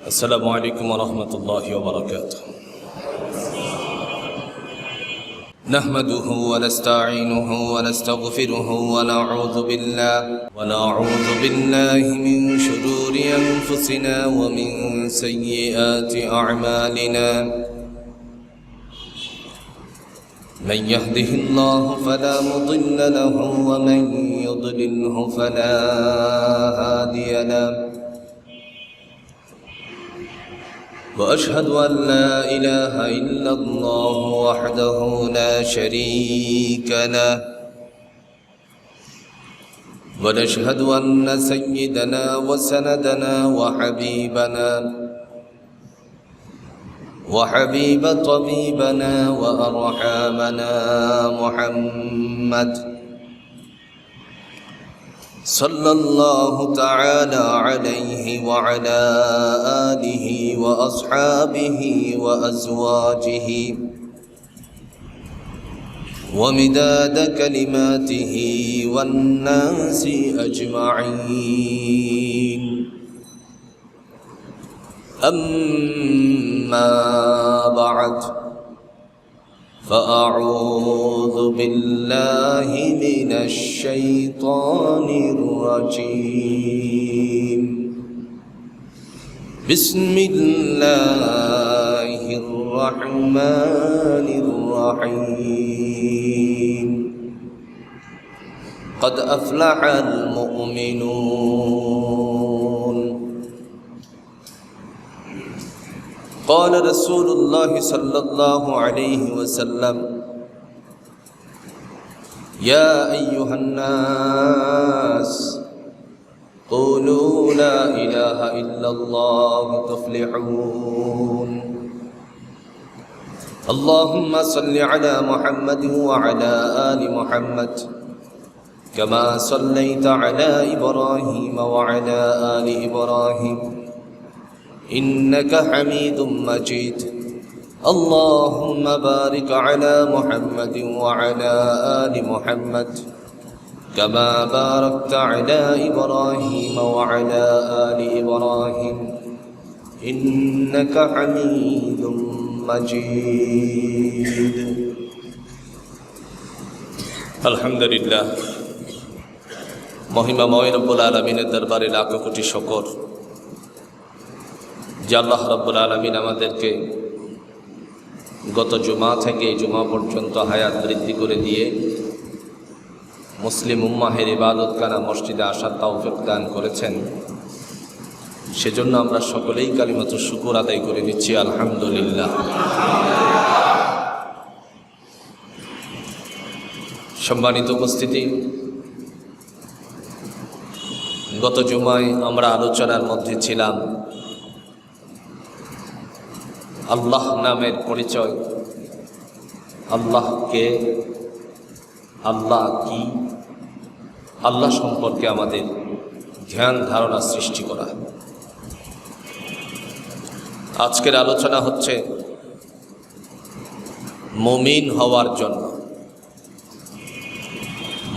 السلام عليكم ورحمة الله وبركاته. نحمده ونستعينه ونستغفره ونعوذ بالله من شرور أنفسنا ومن سيئات أعمالنا. من يهده الله فلا مضل له ومن يضلله فلا هادي له. وأشهد أن لا إله إلا الله وحده لا شريك له. ونشهد أن سيدنا وسندنا وحبيب طبيبنا وأرحامنا محمد صلى الله تعالى عليه وعلى آله وأصحابه وأزواجه ومداد كلماته والناس أجمعين. أما بعد، فأعوذ بالله من الشيطان الرجيم. بسم الله الرحمن الرحيم. قد أفلح المؤمنون. قال رسول الله صلى الله عليه وسلم: يا أيها الناس قولوا لا إله إلا الله تفلحون. اللهم صل على محمد وعلى آل محمد كما صليت على إبراهيم وعلى آل إبراهيم إنك حميد مجيد. اللهم بارك على محمد وعلى آل محمد كما باركت على إبراهيم وعلى آل إبراهيم إنك حميد مجيد. الحمد لله. মহিমাময় রব্বুল আলামিনের দরবারে লাখ কোটি শুকর যে আল্লাহ রাব্বুল আলামিন আমাদেরকে গত জুমা থেকে এই জুমা পর্যন্ত হায়াত বৃদ্ধি করে দিয়ে মুসলিম উম্মাহের ইবাদতখানা মসজিদে আসার তৌফিক দান করেছেন। সেজন্য আমরা সকলেই কালিমাতুশ শুকর আদায় করে নিচ্ছি, আলহামদুলিল্লাহ। সম্মানিত উপস্থিতি, গত জুমায় আমরা আলোচনার মধ্যে ছিলাম আল্লাহ নামের পরিচয়, আল্লাহকে, আল্লাহ কি, আল্লাহ সম্পর্কে আমাদের ধ্যান ধারণা সৃষ্টি করা। আজকের আলোচনা হচ্ছে মুমিন হওয়ার জন্য,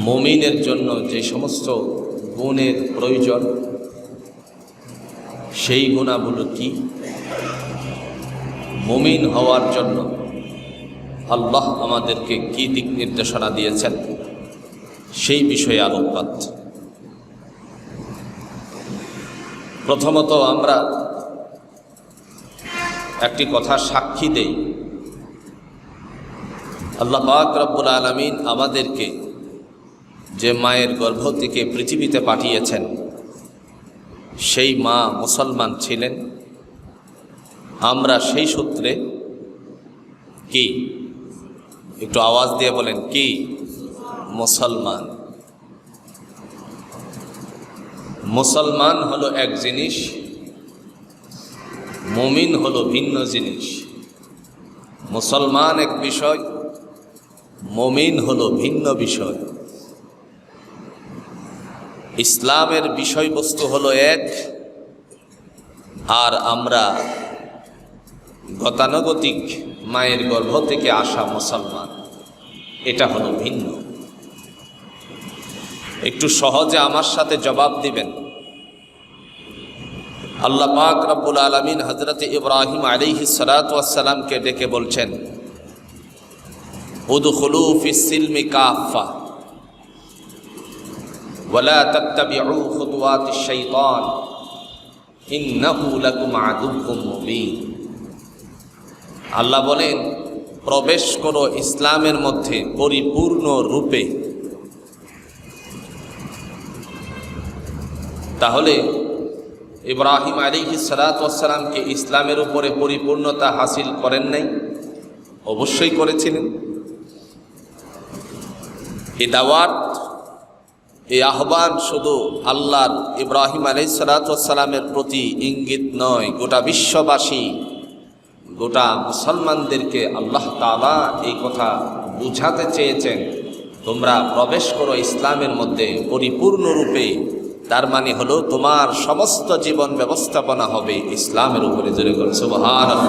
মুমিনের জন্য যে সমস্ত গুণের প্রয়োজন সেই গুণাগুলো কি, মুমিন হওয়ার জন্য আল্লাহ আমাদেরকে কি দিক নির্দেশনা দিয়েছেন সেই বিষয়ে আলোকপাত। প্রথমত আমরা একটি কথা সাক্ষী দেই, আল্লাহ পাক রব্বুল আলামিন আমাদেরকে যে মায়ের গর্ভ থেকে পৃথিবীতে পাঠিয়েছেন সেই মা মুসলমান ছিলেন। আমরা সেই সূত্রে কি, একটু আওয়াজ দিয়ে বলেন কি, মুসলমান। মুসলমান হলো এক জিনিস, মুমিন হলো ভিন্ন জিনিস। মুসলমান এক বিষয়, মুমিন হলো ভিন্ন বিষয়। ইসলামের বিষয়বস্তু হলো এক, আর আমরা গতানুগতিক মায়ের গর্ভ থেকে আসা মুসলমান, এটা হলো ভিন্ন। একটু সহজে আমার সাথে জবাব দিবেন, আল্লাহ পাক রব্বুল আলামিন হযরত ইব্রাহিম আলাইহিস সালাতু ওয়াস সালামকে ডেকে বলছেন, উদখুলু ফিস সিলমি কাফা ওয়ালা তাত্তাবিউ খুতুওয়াতিশ শাইতান ইন্নাহু লাকুম আদুউম মুবিন। আল্লাহ বলেন, প্রবেশ করো ইসলামের মধ্যে পরিপূর্ণ রূপে। তাহলে ইব্রাহিম আলাইহিস সালাতু ওয়াস সালামকে ইসলামের উপরে পরিপূর্ণতা হাসিল করেন নাই? অবশ্যই করেছিলেন। এই দাওয়াত, এই আহ্বান শুধু আল্লাহর ইব্রাহিম আলাইহিস সালাতু ওয়াস সালামের প্রতি ইঙ্গিত নয়, গোটা বিশ্ববাসী, গোটা মুসলমানদেরকে আল্লাহ তাআলা এই কথা বুঝাতে চেয়েছেন, তোমরা প্রবেশ করো ইসলামের মধ্যে পরিপূর্ণরূপে। তার মানে হলো তোমার সমস্ত জীবন ব্যবস্থাপনা হবে ইসলামের উপরে। জোরে করে সুবহানাল্লাহ।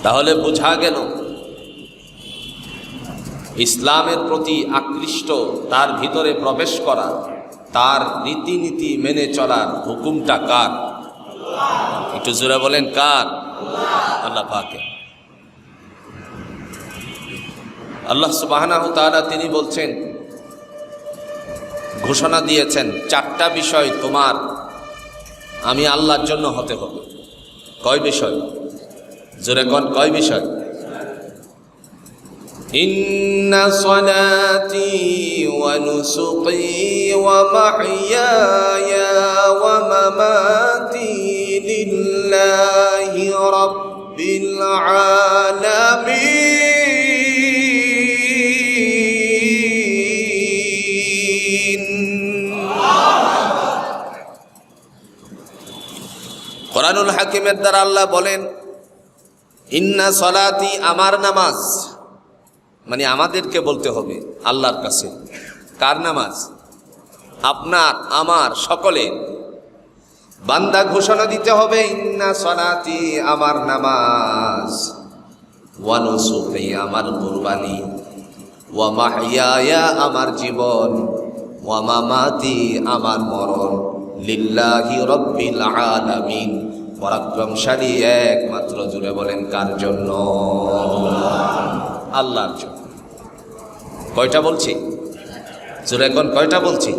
তাহলে বোঝা গেল ইসলামের প্রতি আকৃষ্ট, তার ভিতরে প্রবেশ করা, তার রীতিনীতি মেনে চলার হুকুমটা কার? একটু জোরে বলেন, কার? আল্লাহ পাকের। আল্লাহ সুবহানাহু ওয়া তাআলা তিনি বলছেন, ঘোষণা দিয়েছেন, চারটা বিষয় তোমার আমি আল্লাহর জন্য হতে হবে। কয় বিষয়? জোরে কোন, কয় বিষয়? ইন্না সলাতি ওয়া নুসুকি ওয়া মাহইয়ায়া ওয়া মামাতি লিল্লাহি রাব্বিল আলামিন। কোরআনুল হাকিমের দ্বারা আল্লাহ বলেন, ইন্না সলাতি, আমার নামাজ, মানে আমাদেরকে বলতে হবে আল্লাহর কাছে। কার নামাজ? আপনার, আমার, সকলে। বান্দা ঘোষণা দিতে হবে, ইন্না সলাতি, আমার নামাজ, ওয়া নুসুকি, আমার কুরবানি, ওয়া মাহইয়ায়া, আমার জীবন, ওয়া মামাতি, আমার মরণ, লিল্লাহি রাব্বিল আলামিন, পরাক্রমশালী একমাত্র। জুড়ে বলেন, কার জন্য? আল্লাহর জন্য। কয়টা বলছি? জুড়ে কোন, কয়টা বলছি?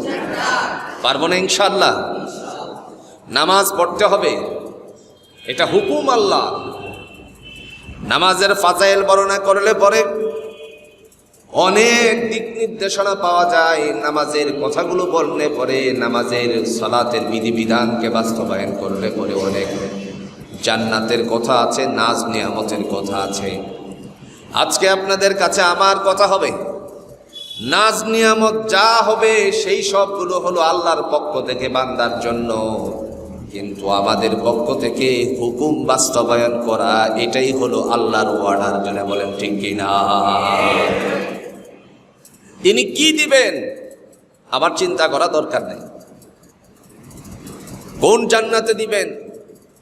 পারবো না ইনশাআল্লাহ। নামাজ পড়তে হবে, এটা হুকুম আল্লাহ। নামাজের ফাজাইল বর্ণনা করলে পরে অনেক দিক নির্দেশনা পাওয়া যায়। নামাজের কথাগুলো বললে পরে, নামাজের সালাতের বিধিবিধানকে বাস্তবায়ন করলে পরে অনেক জান্নাতের কথা আছে, নাজ নিয়ামতের কথা আছে। আজকে আপনাদের কাছে আমার কথা হবে, নাজ নিয়ামত যা হবে সেই সবগুলো হলো আল্লাহর পক্ষ থেকে বান্দার জন্য, কিন্তু আমাদের পক্ষ থেকে হুকুম বাস্তবায়ন করা, এটাই হলো আল্লাহর ওয়ার্ডার। জন্য বলেন ঠিক কিনা? তিনি কি দিবেন আমার চিন্তা করা দরকার নেই। কোন জান্নাতে দিবেন,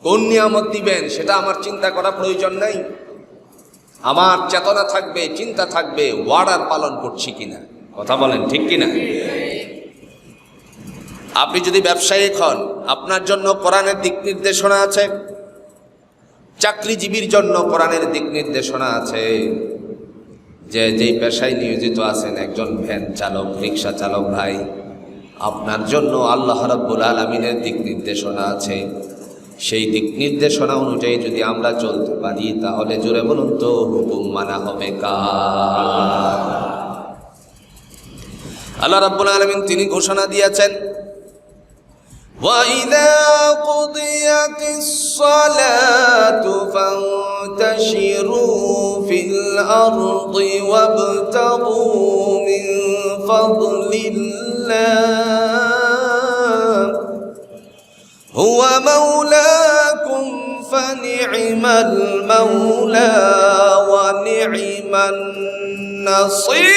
কোন নিয়ামত দিবেন, সেটা আমার চিন্তা করা প্রয়োজন নাই। আমার চেতনা থাকবে, চিন্তা থাকবে, ওয়ার্ডার পালন করছি কিনা। কথা বলেন ঠিক কিনা? আপনি যদি ব্যবসায়িক হন, আপনার জন্য কোরআনের দিক নির্দেশনা আছে। চাকরিজীবীর জন্য কোরআনের দিক নির্দেশনা আছে। যেই পেশায় নিয়োজিত আছেন, একজন ভ্যান চালক, রিক্সা চালক ভাই, আপনার জন্য আল্লাহ রাব্বুল আলামিনের দিক নির্দেশনা আছে। সেই দিক নির্দেশনা অনুযায়ী যদি আমরা চলতে পারি, তাহলে জোরে বলুন তো, হুকুম মানা হবে কার? আল্লাহ রাব্বুল আলামিন তিনি ঘোষণা দিয়েছেন, وَإِذَا قُضِيَتِ الصَّلَاةُ فَانتَشِرُوا فِي الْأَرْضِ وَابْتَغُوا مِنْ فَضْلِ اللَّهِ هُوَ مَوْلَاكُمْ فَنِعْمَ الْمَوْلَى وَنِعْمَ النَّصِيرُ।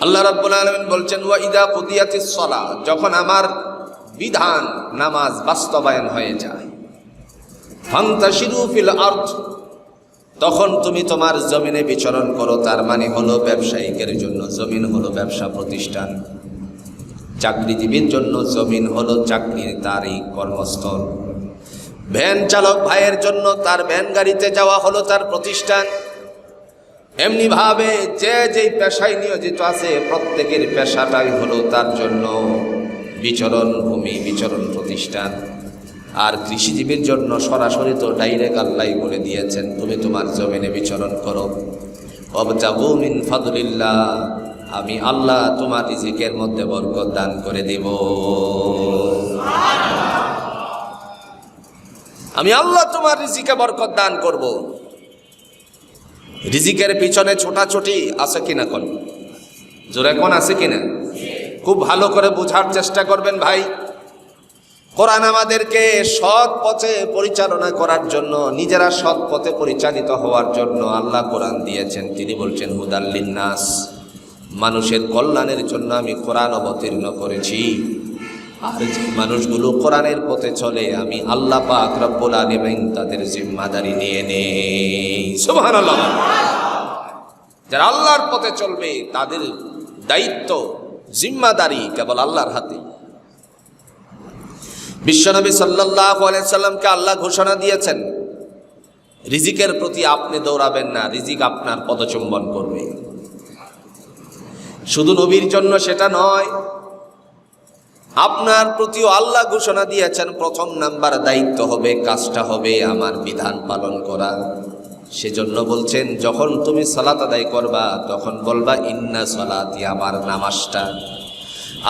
আল্লাহ রাব্বুল আলামিন বলছেন, ওয়া ইদা কুদিয়াতিস সালাহ, যখন আমার বিধান নামাজ বাস্তবায়ন হয়ে যায়, ফান্তাশিরু ফিল আরদ, তখন তুমি তোমার জমিনে বিচরণ করো। তার মানে হলো ব্যবসায়িকের জন্য জমিন হলো ব্যবসা প্রতিষ্ঠান, চাকরিজীবীর জন্য জমিন হলো চাকরির তারই কর্মস্থল, ভ্যান চালক ভাইয়ের জন্য তার ভ্যান গাড়িতে যাওয়া হলো তার প্রতিষ্ঠান। এমনি ভাবে যে যেই পেশায় নিয়োজিত আছে প্রত্যেকের পেশাটাই হলো তার জন্য বিচরণ ভূমি, বিচরণ প্রতিষ্ঠান। আর কৃষিজীবীর জন্য সরাসরি তো ডাইরেক্ট আল্লাহ বলে দিয়েছেন তুমি তোমার জমিনে বিচরণ করো। ওয়াবতাগু মিন ফাদলিল্লাহ, আমি আল্লাহ তোমার রিজিকের মধ্যে বরকত দান করে দেব। আমি আল্লাহ তোমার রিজিকে বরকত দান করব। রিজিকের পিছনে ছোটাছুটি আছে কিনা? কোন জোরে কোন আছে কিনা? খুব ভালো করে বোঝার চেষ্টা করবেন ভাই। কোরআন আমাদেরকে সৎ পথে পরিচালনা করার জন্য, নিজেরা সৎ পথে পরিচালিত হওয়ার জন্য আল্লাহ কোরআন দিয়েছেন। তিনি বলছেন হুদাল লিন্নাস, মানুষের কল্যাণের জন্য আমি কোরআন অবতীর্ণ করেছি। আর যে মানুষগুলো কোরআনের পথে চলে আমি আল্লাহ পাক রব্বুল আলামিন তাদের জিম্মাদারি নিয়ে নেই। সুবহানাল্লাহ। যারা আল্লাহর পথে চলবে তাদের দায়িত্ব, জিম্মাদারি কেবল আল্লাহর হাতে। বিশ্বনবী সাল্লাল্লাহু আলাইহি সাল্লামকে আল্লাহ ঘোষণা দিয়েছেন রিজিকের প্রতি আপনি দৌড়াবেন না, রিজিক আপনার পদচুম্বন করবে। শুধু নবীর জন্য সেটা নয়, আপনার প্রতিও আল্লাহ ঘোষণা দিয়েছেন প্রথম নাম্বার দায়িত্ব হবে, কাজটা হবে আমার বিধান পালন করা। সেজন্য বলছেন যখন তুমি সালাত আদায় করবা তখন বলবা ইন্না সালাতি, আমার নামাজটা।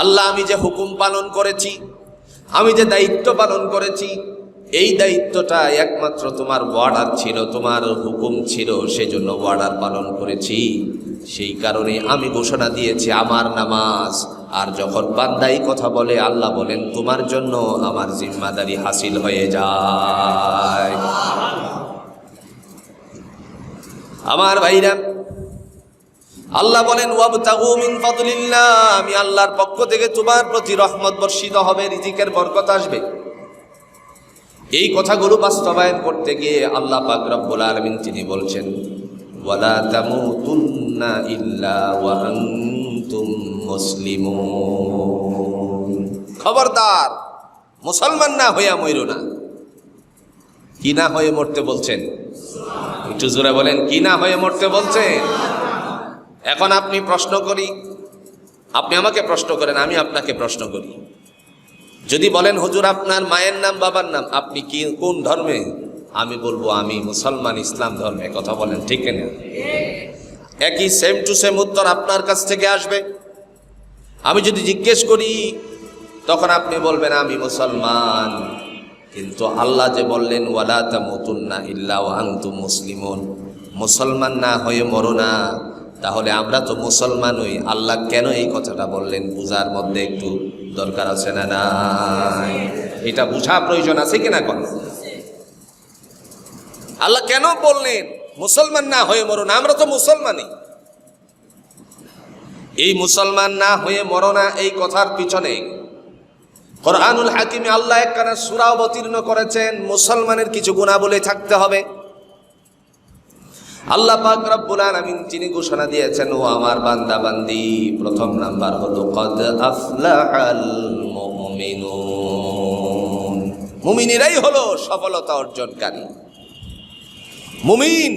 আল্লাহ আমি যে হুকুম পালন করেছি, আমি যে দায়িত্ব পালন করেছি, এই দায়িত্বটা একমাত্র তোমার ওয়ার্ডার ছিল, তোমার হুকুম ছিল, সেজন্য ওয়ার্ডার পালন করেছি। সেই কারণে আমি ঘোষণা দিয়েছি আমার নামাজ। আর যখন বান্দাই কথা বলে আল্লাহ বলেন তোমার জন্য আমার জিম্মাদারি হাসিল হয়ে যায়। আমার ভাইরা, আল্লাহ বলেন ওয়াবতাগু মিন ফাদলিল্লাহ, আমি আল্লাহর পক্ষ থেকে তোমার প্রতি রহমত বর্ষিত হবে, রিজিকের বরকত আসবে। এই কথাগুলো বাস্তবায়ন করতে গিয়ে আল্লাহ পাক রব্বুল আলামিন তিনি বলছেন ওয়ালা তামুতুন্না ইল্লা ওয়া আনতুম মুসলিমুন, খবরদার মুসলমান না হইয়া মইরো না। কি না হয়ে মরতে বলছেন? একটু জোরে বলেন, কি না হয়ে মরতে বলছেন? এখন আপনি প্রশ্ন করি, আপনি আমাকে প্রশ্ন করেন, আমি আপনাকে প্রশ্ন করি। যদি বলেন হুজুর আপনার মায়ের নাম বাবার নাম, আপনি কি কোন ধর্মে? আমি বলবো আমি মুসলমান, ইসলাম ধর্মে। কথা বলেন ঠিক না? একই সেম টু সেম উত্তর আপনার কাছ থেকে আসবে। আমি যদি জিজ্ঞেস করি তখন আপনি বলবেন আমি মুসলমান, কিন্তু আল্লাহ যে বললেন ওয়ালা তামুতুন্না ইল্লা ওয়া আনতুম মুসলিমুন, মুসলমান না হয়ে মরো না, তাহলে আমরা তো মুসলমান হই। আল্লাহ কেন এই কথাটা বললেন বুঝার মধ্যে একটু দরকার আছে না নাই? এটা বুঝা প্রয়োজন আছে কিনা? কোন আল্লাহ কেন বললেন মুসলমান না হয়ে মরো না? আমরা তো মুসলমানই। এই মুসলমান না হয়ে মরো না এই কথার পিছনে কোরআনুল হাকিমে আল্লাহ একখানা সূরা অবতীর্ণ করেছেন, মুসলমানের কিছু গুণাবলী থাকতে হবে। আল্লাহ পাক রব্বুল আলামিন তিনি ঘোষণা দিয়েছেন ও আমার বান্দা বান্দি, প্রথম নাম্বার হলো কদ আফলাহাল মুমিনুন, মুমিনেরাই হলো সফলতা অর্জনকারী। মুমিন,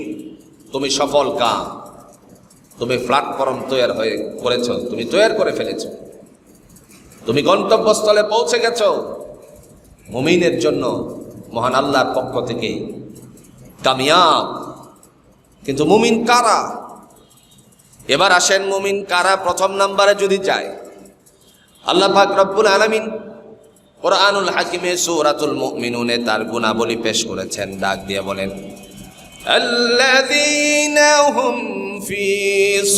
তুমি সফল কাম, তুমি প্ল্যাটফর্ম তৈরি হয়ে করেছো, তুমি তৈরি করে ফেলেছো, তুমি গন্তব্যস্থলে পৌঁছে গেছো। মুমিনের জন্য মহান আল্লাহর পক্ষ থেকে কামিয়াব। কিন্তু মুমিন কারা? এবার আসেন মুমিন কারা প্রথম নাম্বারে যদি যায়। আল্লাহ পাক রব্বুল আলামিন কোরআনুল হাকিমে সূরাতুল মুমিনুনে তার গুণাবলী পেশ করেছেন, ডাক দিয়ে বলেন আল্লাযীনা হুম ফি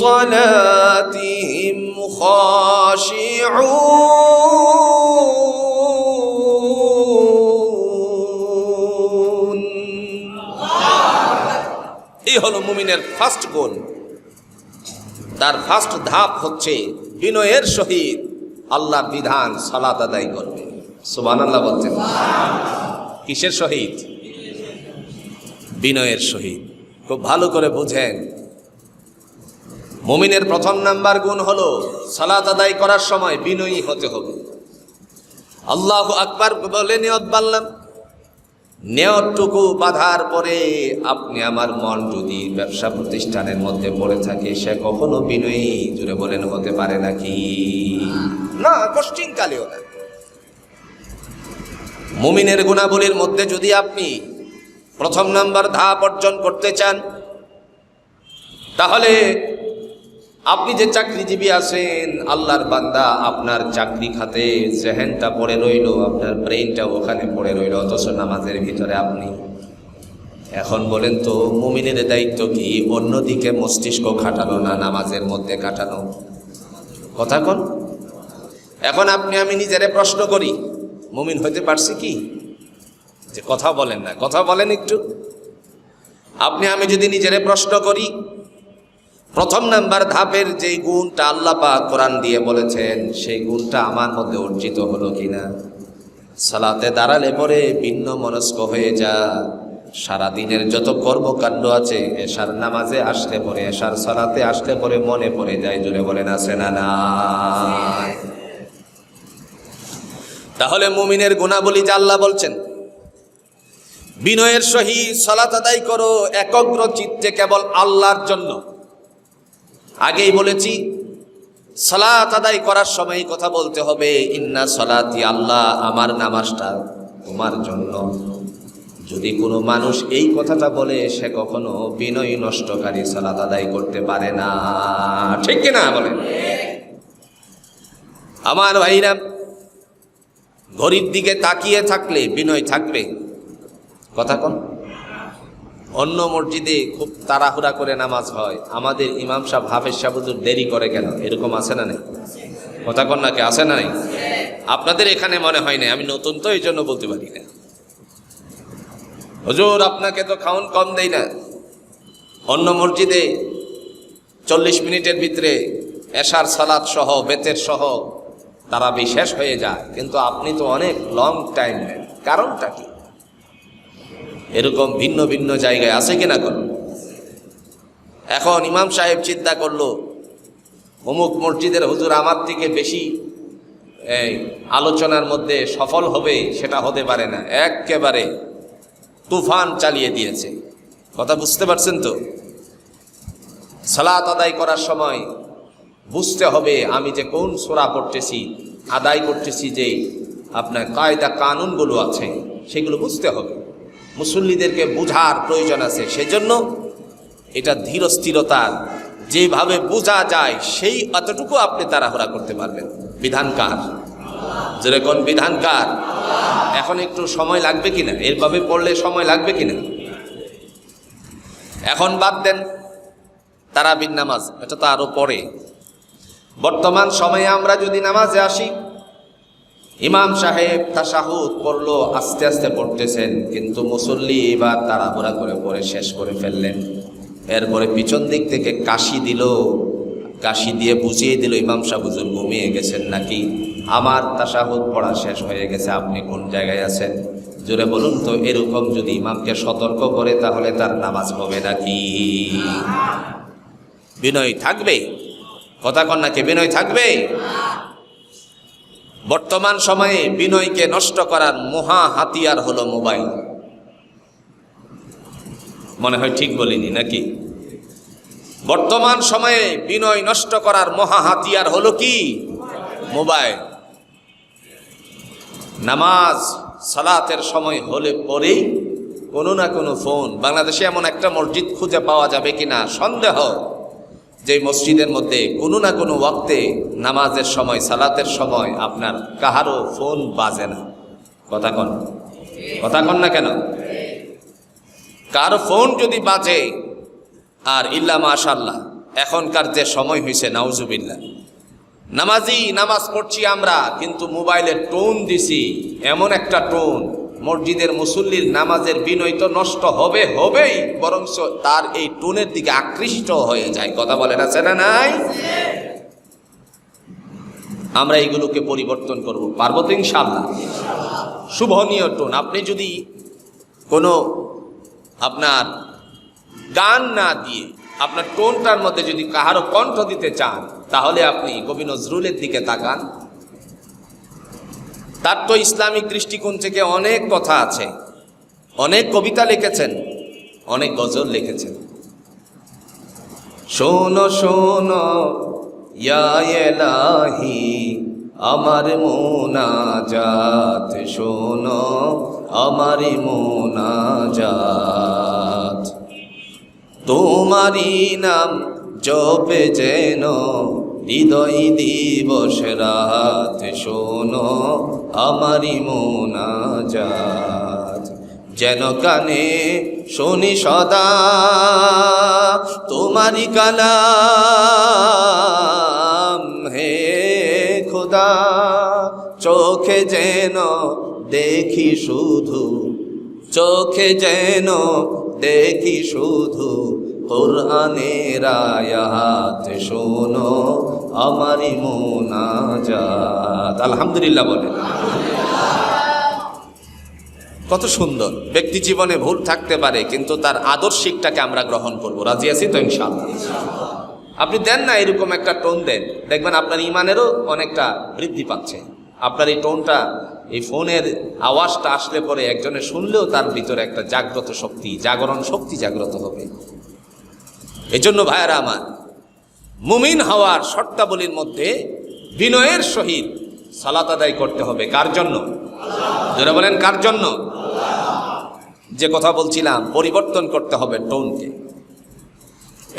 সালাতিহিম খাশিউন। এই হলো মুমিনের ফার্স্ট গোল। তার ফার্স্ট ধাপ হচ্ছে বিনয়ের সহিত আল্লাহর বিধান সালাত আদায় করবে। সুবহানাল্লাহ বলতেন। কিসের সহিত? বিনয়ের সহিত। খুব ভালো করে বুঝেন, মুমিনের প্রথম নাম্বার গুণ হলো সালাত আদায় করার সময় বিনয়ী হতে হবে। আল্লাহু আকবার বলে নিয়ত বাঁধলাম, নিয়তটুকু বাঁধার পরে আপনি আমার মন যদি ব্যবসা প্রতিষ্ঠানের মধ্যে পড়ে থাকে, সে কখনো বিনয়ী জুড়ে বলেন হতে পারে নাকি? না, কোশ্চিনকালেও না। মুমিনের গুণাবলীর মধ্যে যদি আপনি প্রথম নাম্বার ধাপ অর্জন করতে চান, তাহলে আপনি যে চাকরিজীবী আছেন, আল্লাহর বান্দা, আপনার চাকরি খাতে জেহেনটা পড়ে রইল, আপনার ব্রেইনটা ওখানে পড়ে রইল, অথচ নামাজের ভিতরে আপনি। এখন বলেন তো, মুমিনের দায়িত্ব কি অন্যদিকে মস্তিষ্ক খাটানো না নামাজের মধ্যে কাটানো? কথা কোন? এখন আপনি আমি নিজেরে প্রশ্ন করি, মুমিন হইতে পারছি কি? যে কথা বলেন না, কথা বলেন একটু। আপনি আমি যদি নিজেরে প্রশ্ন করি, প্রথম নাম্বার ধাপের যে গুণটা আল্লাহ পাক কোরআন দিয়ে বলেছেন, সেই গুণটা আমার মধ্যে অর্জিত হলো কিনা? সালাতে দাঁড়ালে পরে ভিন্ন মনস্ক হয়ে যা, সারাদিনের যত কর্মকাণ্ড আছে এশার নামাজে আসলে পরে, এশার সালাতে আসলে পরে মনে পড়ে যায়। জোরে বলেন আছে না নাই? তাহলে মুমিনের গুণাবলী যা আল্লাহ বলছেন, বিনয়ের সহিত সালাত আদায় করো একাগ্র চিত্তে কেবল আল্লাহর জন্য। আগেই বলেছি, সালাত আদায় করার সময় কথা বলতে হবে, ইন্না সালাতি, আল্লাহ আমার নামাজটা তোমার জন্য। যদি কোনো মানুষ এই কথাটা বলে, সে কখনো বিনয় নষ্টকারী সালাত আদায় করতে পারে না। ঠিক কিনা বলেন? আমার ভাইরা, ঘড়ির দিকে তাকিয়ে থাকলে বিনয় থাকবে। কথা কোন? অন্য মসজিদে খুব তাড়াহুড়া করে নামাজ হয়, আমাদের ইমাম সাহেব, হাফেজ সাহেব হুজুর দেরি করে কেন? এরকম আছে না নেই? কথা কোন নাকি? আছে না নেই? আপনাদের এখানে মনে হয় না, আমি নতুন তো এই জন্য বলতে পারি না। হুজুর আপনাকে তো খাউন কম দেই না। অন্য মসজিদে 40 মিনিটের ভিতরে এশার সালাত সহ বেতের সহ তারাবি শেষ হয়ে যায়, কিন্তু আপনি তো অনেক লং টাইম নেন। কারণটা কি? এরকম ভিন্ন ভিন্ন জায়গায় আছে কিনা? করুন। এখন ইমাম সাহেব চিন্তা করলো, অমুক মসজিদের হুজুর আমার থেকে বেশি আলোচনার মধ্যে সফল হবে, সেটা হতে পারে না। একেবারে তুফান চালিয়ে দিয়েছে। কথা বুঝতে পারছেন তো? সালাত আদায় করার সময় বুঝতে হবে, আমি যে কোন সূরা পড়তেছি, আদায় করতেছি, যে আপনার কায়দা কানুনগুলো আছে, সেগুলো বুঝতে হবে। মুসল্লিদেরকে বুঝার প্রয়োজন আছে। সেজন্য এটা ধীর স্থিরতার, যেভাবে বোঝা যায় সেই অতটুকু আপনি তাড়াহুড়া করতে পারবেন। বিধানকার, যেরকম বিধানকার। এখন একটু সময় লাগবে কিনা? এরভাবে পড়লে সময় লাগবে কিনা? এখন বাদ দেন তারাবির নামাজ, এটা তো আরো পরে। বর্তমান সময়ে আমরা যদি নামাজে আসি, ইমাম সাহেব তাশাহুদ পড়লো, আস্তে আস্তে পড়তেছেন, কিন্তু মুসল্লি এবার তাড়াহুড়া করে পড়ে শেষ করে ফেললেন। এরপরে পিছন দিক থেকে কাশি দিল, কাশি দিয়ে বুঝিয়ে দিল, ইমাম সাহেব হুজুর ঘুমিয়ে গেছেন নাকি? আমার তাশাহুদ পড়া শেষ হয়ে গেছে, আপনি কোন জায়গায় আছেন? জোরে বলুন তো। এরকম যদি ইমামকে সতর্ক করে, তাহলে তার নামাজ হবে নাকি? বিনয় থাকবে? কথা কন নাকি? বিনয় থাকবে? বর্তমান সময়ে বিনয়কে নষ্ট করার মহা হাতিয়ার হলো মোবাইল। মনে হয় ঠিক বলিনি নাকি? বর্তমান সময়ে বিনয় নষ্ট করার মহা হাতিয়ার হলো কি? মোবাইল। নামাজ সালাতের সময় হলে পরেই কোনো না কোনো ফোন। বাংলাদেশে এমন একটা মসজিদ খুঁজে পাওয়া যাবে কিনা সন্দেহ, যে মসজিদের মধ্যে কোনো না কোনো ওয়াক্তে নামাজের সময়, সালাতের সময় আপনার কাহারও ফোন বাজে না। কথা কন, কথা কন না কেন? কারো ফোন যদি বাজে, আর ইল্লা মাশাআল্লাহ এখনকার যে সময় হয়েছে, নাউজুবিল্লাহ, নামাজি নামাজ পড়ছি আমরা, কিন্তু মোবাইলের টোন দিছি এমন একটা টোন, মসজিদের মুসল্লির নামাজের বিনয় তো নষ্ট হবেই, বরং তার এই টোনের দিকে আকৃষ্ট হয়ে যায়। কথা বলেন আছে না নাই? আমরা এইগুলোকে পরিবর্তন করব, পারবো তো ইনশাআল্লাহ। শুভনীয় টোন। আপনি যদি কোনো আপনার গান না দিয়ে আপনার টোনটার মধ্যে যদি কাহারও কণ্ঠ দিতে চান, তাহলে আপনি কবি নজরুলের দিকে তাকান। তার তো ইসলামিক দৃষ্টিকোণ থেকে অনেক কথা আছে, অনেক কবিতা লিখেছেন, অনেক গজল লিখেছেন। শোনো শোনো ইয়া ইলাহি আমার মোনাজাত, শোনো আমার মোনাজাত, তোমারি নাম জপে যেন হৃদয় দিবস রাত, শোনো আমারি মোনাজাত, যেন কানে শুনি সদা তোমারি কালাম হে খোদা, চোখে যেন দেখি শুধু, চোখে যেন দেখি শুধু কোরআনের আয়াত, শোনো আমারি মোনাজাত। আলহামদুলিল্লাহ বলেন। কত সুন্দর। ব্যক্তি জীবনে ভুল থাকতে পারে, কিন্তু তার আদর্শিকটাকে আমরা গ্রহণ করব। রাজি আছি তো ইনশাআল্লাহ? আপনি দেন না এরকম একটা টোন দেন, দেখবেন আপনার ইমানেরও অনেকটা বৃদ্ধি পাচ্ছে। আপনার এই টোনটা, এই ফোনের আওয়াজটা আসলে পরে একজনে শুনলেও তার ভিতরে একটা জাগ্রত শক্তি, জাগরণ শক্তি জাগ্রত হবে। এজন্য ভাইয়ারা আমার, মুমিন হওয়ার শর্তাবলীর মধ্যে বিনয়ের সহিত সালাত আদায় করতে হবে। কার জন্য? যারা বলেন কার জন্য? যে কথা বলছিলাম, পরিবর্তন করতে হবে টোনকে।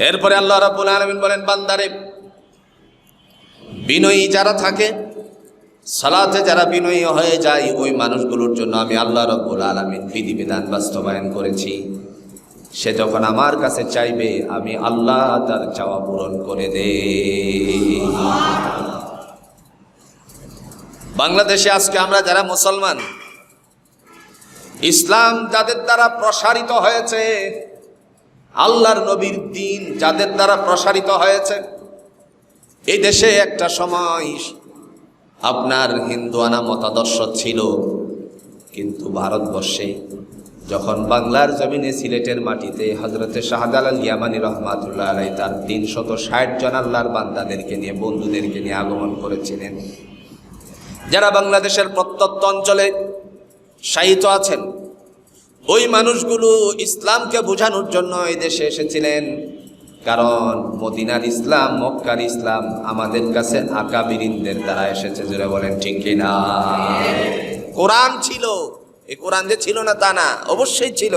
এরপরে আল্লাহ রাব্বুল আলামিন বলেন, বান্দারে, বিনয়ী যারা থাকে, সালাতে যারা বিনয়ী হয়ে যায়, ওই মানুষগুলোর জন্য আমি আল্লাহ রাব্বুল আলামিন বিধিবিধান বাস্তবায়ন করেছি। সে যখন আমার কাছে চাইবে, আমি আল্লাহ তার চাওয়া পূরণ করে দেই। বাংলাদেশে আজকে আমরা যারা মুসলমান, ইসলাম যাদের দ্বারা প্রসারিত হয়েছে, আল্লাহর নবীর দ্বীন যাদের দ্বারা প্রসারিত হয়েছে, এই দেশে একটা সময় আপনার হিন্দুয়ানা মতাদর্শ ছিল, কিন্তু ভারতবর্ষে যখন বাংলার জমিনে সিলেটের মাটিতে হযরতে শাহজালাল ইয়ামানী রহমাতুল্লাহ আলাইহি তার 360 জন আল্লাহর বান্দাদেরকে নিয়ে, বন্ধুদেরকে নিয়ে আগমন করেছিলেন, যারা বাংলাদেশের প্রত্যন্ত অঞ্চলে শায়িত আছেন, ওই মানুষগুলো ইসলামকে বোঝানোর জন্য এই দেশে এসেছিলেন। কারণ মদিনার ইসলাম, মক্কার ইসলাম আমাদের কাছে আকাবিরিনদের দ্বারা এসেছে। যারা বলেন ঠিক কিনা? কোরআন ছিল, এই কোরআন যে ছিল না তা না, অবশ্যই ছিল।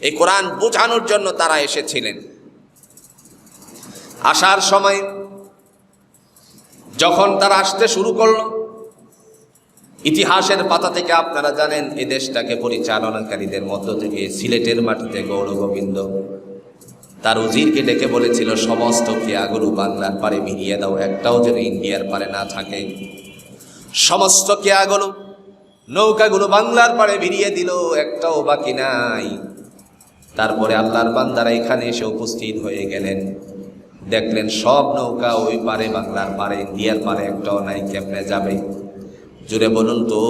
এই কোরআন বোঝানোর জন্য তারা এসেছিলেন। আসার সময় যখন তারা আসতে শুরু করলো, ইতিহাসের পাতা থেকে আপনারা জানেন, এই দেশটাকে পরিচালনাকারীদের মধ্য থেকে সিলেটের মাটিতে গৌর গোবিন্দ তার উজিরকে ডেকে বলেছিল, সমস্ত কেয়াগুলো বাংলার পারে ভিড়িয়ে দাও, একটাও যেন ইন্ডিয়ার পারে না থাকে। সমস্ত কেয়াগুলো, নৌকাগুলো বাংলার পারে ভিড়িয়ে দিল, একটাও বাকি নাই। তারপরে আল্লাহর বান্দারা এখানে এসে উপস্থিত হয়ে গেলেন, দেখলেন সব নৌকা ওই পারে, বাংলার পারে, ইন্ডিয়ার পারে একটাও নাই। কেমনে যাবে? জুড়ে বলুন তো,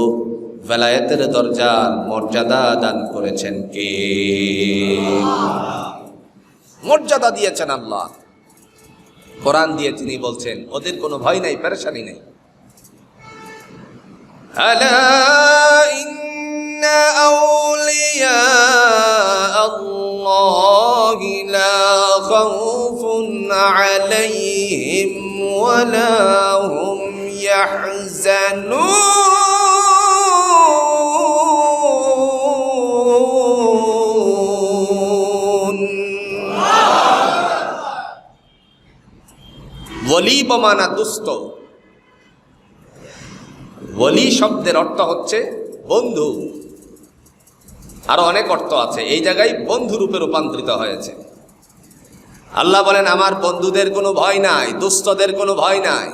বেলায়েতের দরজার মর্যাদা দান করেছেন কে? মর্যাদা দিয়েছেন আল্লাহ। কোরআন দিয়ে তিনি বলছেন, ওদের কোনো ভয় নাই, পেরেশানি নেই। আলা ইন্না আউলিয়া আল্লাহি লা খাউফুন আলাইহিম ওয়া লা হুম ইয়াহজানুন। ওলি বমানা দুস্থ। ওলি শব্দের অর্থ হচ্ছে বন্ধু, আরো অনেক অর্থ আছে, এই জায়গায় বন্ধু রূপে রূপান্তরিত হয়েছে। আল্লাহ বলেন, আমার বন্ধুদের কোনো ভয় নাই, দুস্থদের কোনো ভয় নাই।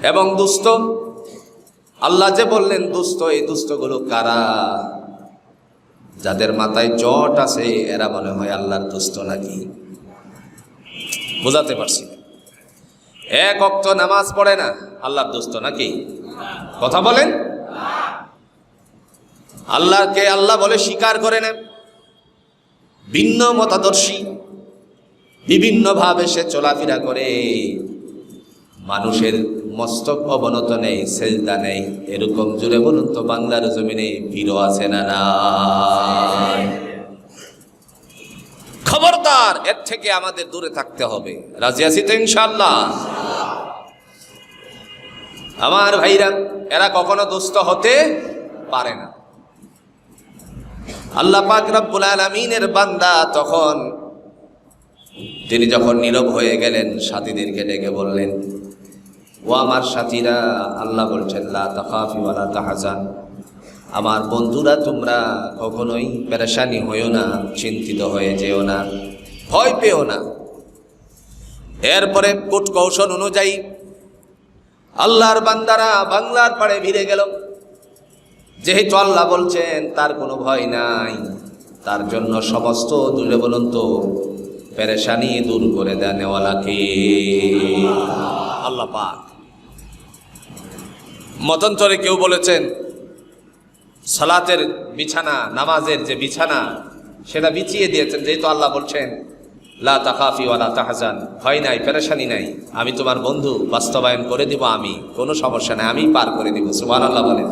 এবং দুস্থ, আল্লাহ যে বললেন দুস্থ, এই দুস্থগুলো কারা? যাদের মাথায় জট আছে, এরা মনে হয় আল্লাহর দুস্থ নাকি? বোঝাতে পারছি? এক ওয়াক্ত নামাজ পড়ে না, আল্লাহর দুস্থ নাকি? কথা বলেন। আল্লাহকে আল্লাহ বলে স্বীকার করে নেন, ভিন্ন মতাদর্শী, বিভিন্নভাবে সে চলাফেরা করে, মানুষের মস্তক অবনত নেই, সেজদা নেই, এরকম জুড়ে বলুন তো বাংলার জমিনে পীরও আছে না নাই? খবরদার, এর থেকে আমাদের দূরে থাকতে হবে। রাজি আছি তো ইনশাআল্লাহ? আমার ভাইরা, এরা কখনো দুস্থ হতে পারে না। আল্লাহ পাক রব্বুল আলামিনের বান্দা তখন তিনি যখন নীরব হয়ে গেলেন, সাথীদেরকে ডেকে বললেন, ও আমার সাথীরা, আল্লাহ বলছেন লা তাখাফি ওয়া লা তাহজান, আমার বন্ধুরা তোমরা কখনোই পেরেশানি হইও না, চিন্তিত হয়ে যেও না, ভয় পেও না। এরপরে কূট কৌশল অনুযায়ী আল্লাহর বান্দারা বাংলার পাড়ে ভিড়ে গেল। যেহেতু আল্লাহ বলছেন তার কোনো ভয় নাই, তার জন্য সমস্ত দূরে বলুন তো পেরেশানি দূর করে দেওয়ালাকে আল্লাহ পাক। মতান্তরে কেউ বলেছেন সালাতের বিছানা, নামাজের যে বিছানা সেটা বিছিয়ে দিয়েছেন, যেহেতু আল্লাহ বলছেন লা তাখাফি ওয়া লা তাহজান, ভয় নাই, পেরেশানি নাই, আমি তোমার বন্ধু, বাস্তবায়ন করে দিব, আমি কোনো সমস্যা নাই, আমি পার করে দিব। সুবহানাল্লাহ বলেন।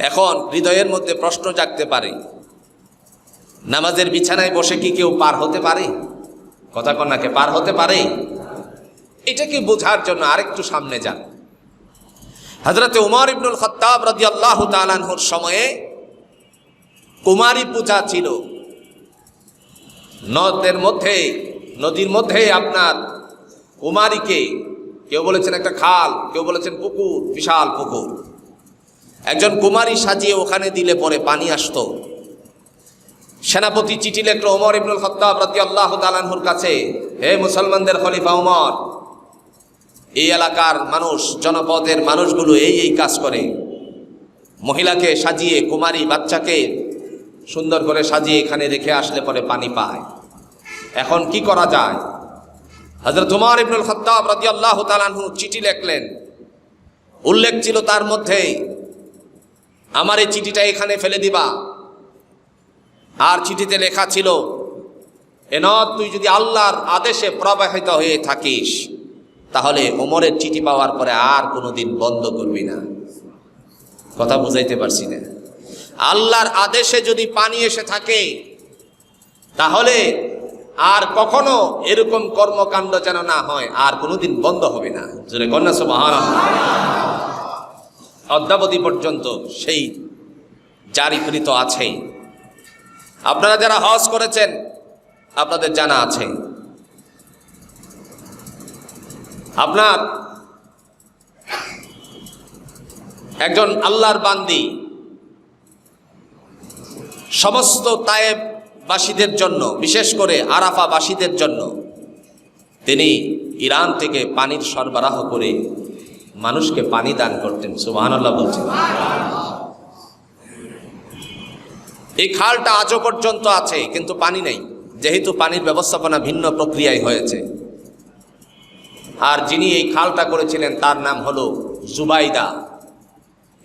এখন হৃদয়ের মধ্যে প্রশ্ন জাগতে পারে, নামাজের বিছানায় বসে কি কেউ পার হতে পারে? কথা কন্যাকে পার হতে পারে? এটাকে বোঝার জন্য আরেকটু সামনে যান। হযরতে উমর ইবনুল খাত্তাব রাদিয়াল্লাহু তাআলা আনহুর সময়ে কুমারী পূজা ছিল। নদীর মধ্যে আপনার কুমারীকে, কেউ বলেছেন একটা খাল, কেউ বলেছেন পুকুর, বিশাল পুকুর, একজন কুমারী সাজিয়ে ওখানে দিলে পরে পানি আসতো। সেনাপতি চিঠি লিখল ওমর ইবনুল খাত্তাব রাদিয়াল্লাহু তাআলা আনহুর কাছে, হে মুসলমানদের খলিফা ওমর, এই এলাকার মানুষ, জনপদের মানুষগুলো এই কাজ করে, মহিলাকে সাজিয়ে, কুমারী বাচ্চাকে সুন্দর করে সাজিয়ে এখানে রেখে আসলে পরে পানি পায়, এখন কি করা যায়? হযরত ওমর ইবনুল খাত্তাব রাদিয়াল্লাহু তাআলা আনহু চিঠি লিখলেন। উল্লেখ ছিল তার মধ্যে, আমার এই চিঠিটা এখানে ফেলে দিবা। আর চিঠিতে লেখা ছিল, এনত তুই যদি আল্লাহর আদেশে প্রবাহিত হয়ে থাকিস তাহলে ওমরের চিঠি পাওয়ার পরে আর কোনোদিন বন্ধ করবি না। কথা বুঝাইতে পারছি না? আল্লাহর আদেশে যদি পানি এসে থাকে তাহলে আর কখনো এরকম কর্মকাণ্ড যেন না হয়, আর কোনোদিন বন্ধ হবে না। জোরে কন্যা সুবহানাল্লাহ। অদ্যাবধি পর্যন্ত সেই জারিকৃত আছে। আপনারা যারা হজ করেছেন আপনাদের জানা আছে, আপনার একজন আল্লাহর বান্দি সমস্ত তায়েববাসীদের জন্য, বিশেষ করে আরাফাবাসীদের জন্য তিনি ইরান থেকে পানির সরবরাহ করে মানুষকে পানি দান করতেন। সুবহানাল্লাহ বলছেন। এই খালটা আজও পর্যন্ত আছে, কিন্তু পানি নেই, যেহেতু পানির ব্যবস্থাপনা ভিন্ন প্রক্রিয়ায় হয়েছে। আর যিনি এই খালটা করেছিলেন তার নাম হলো জুবাইদা।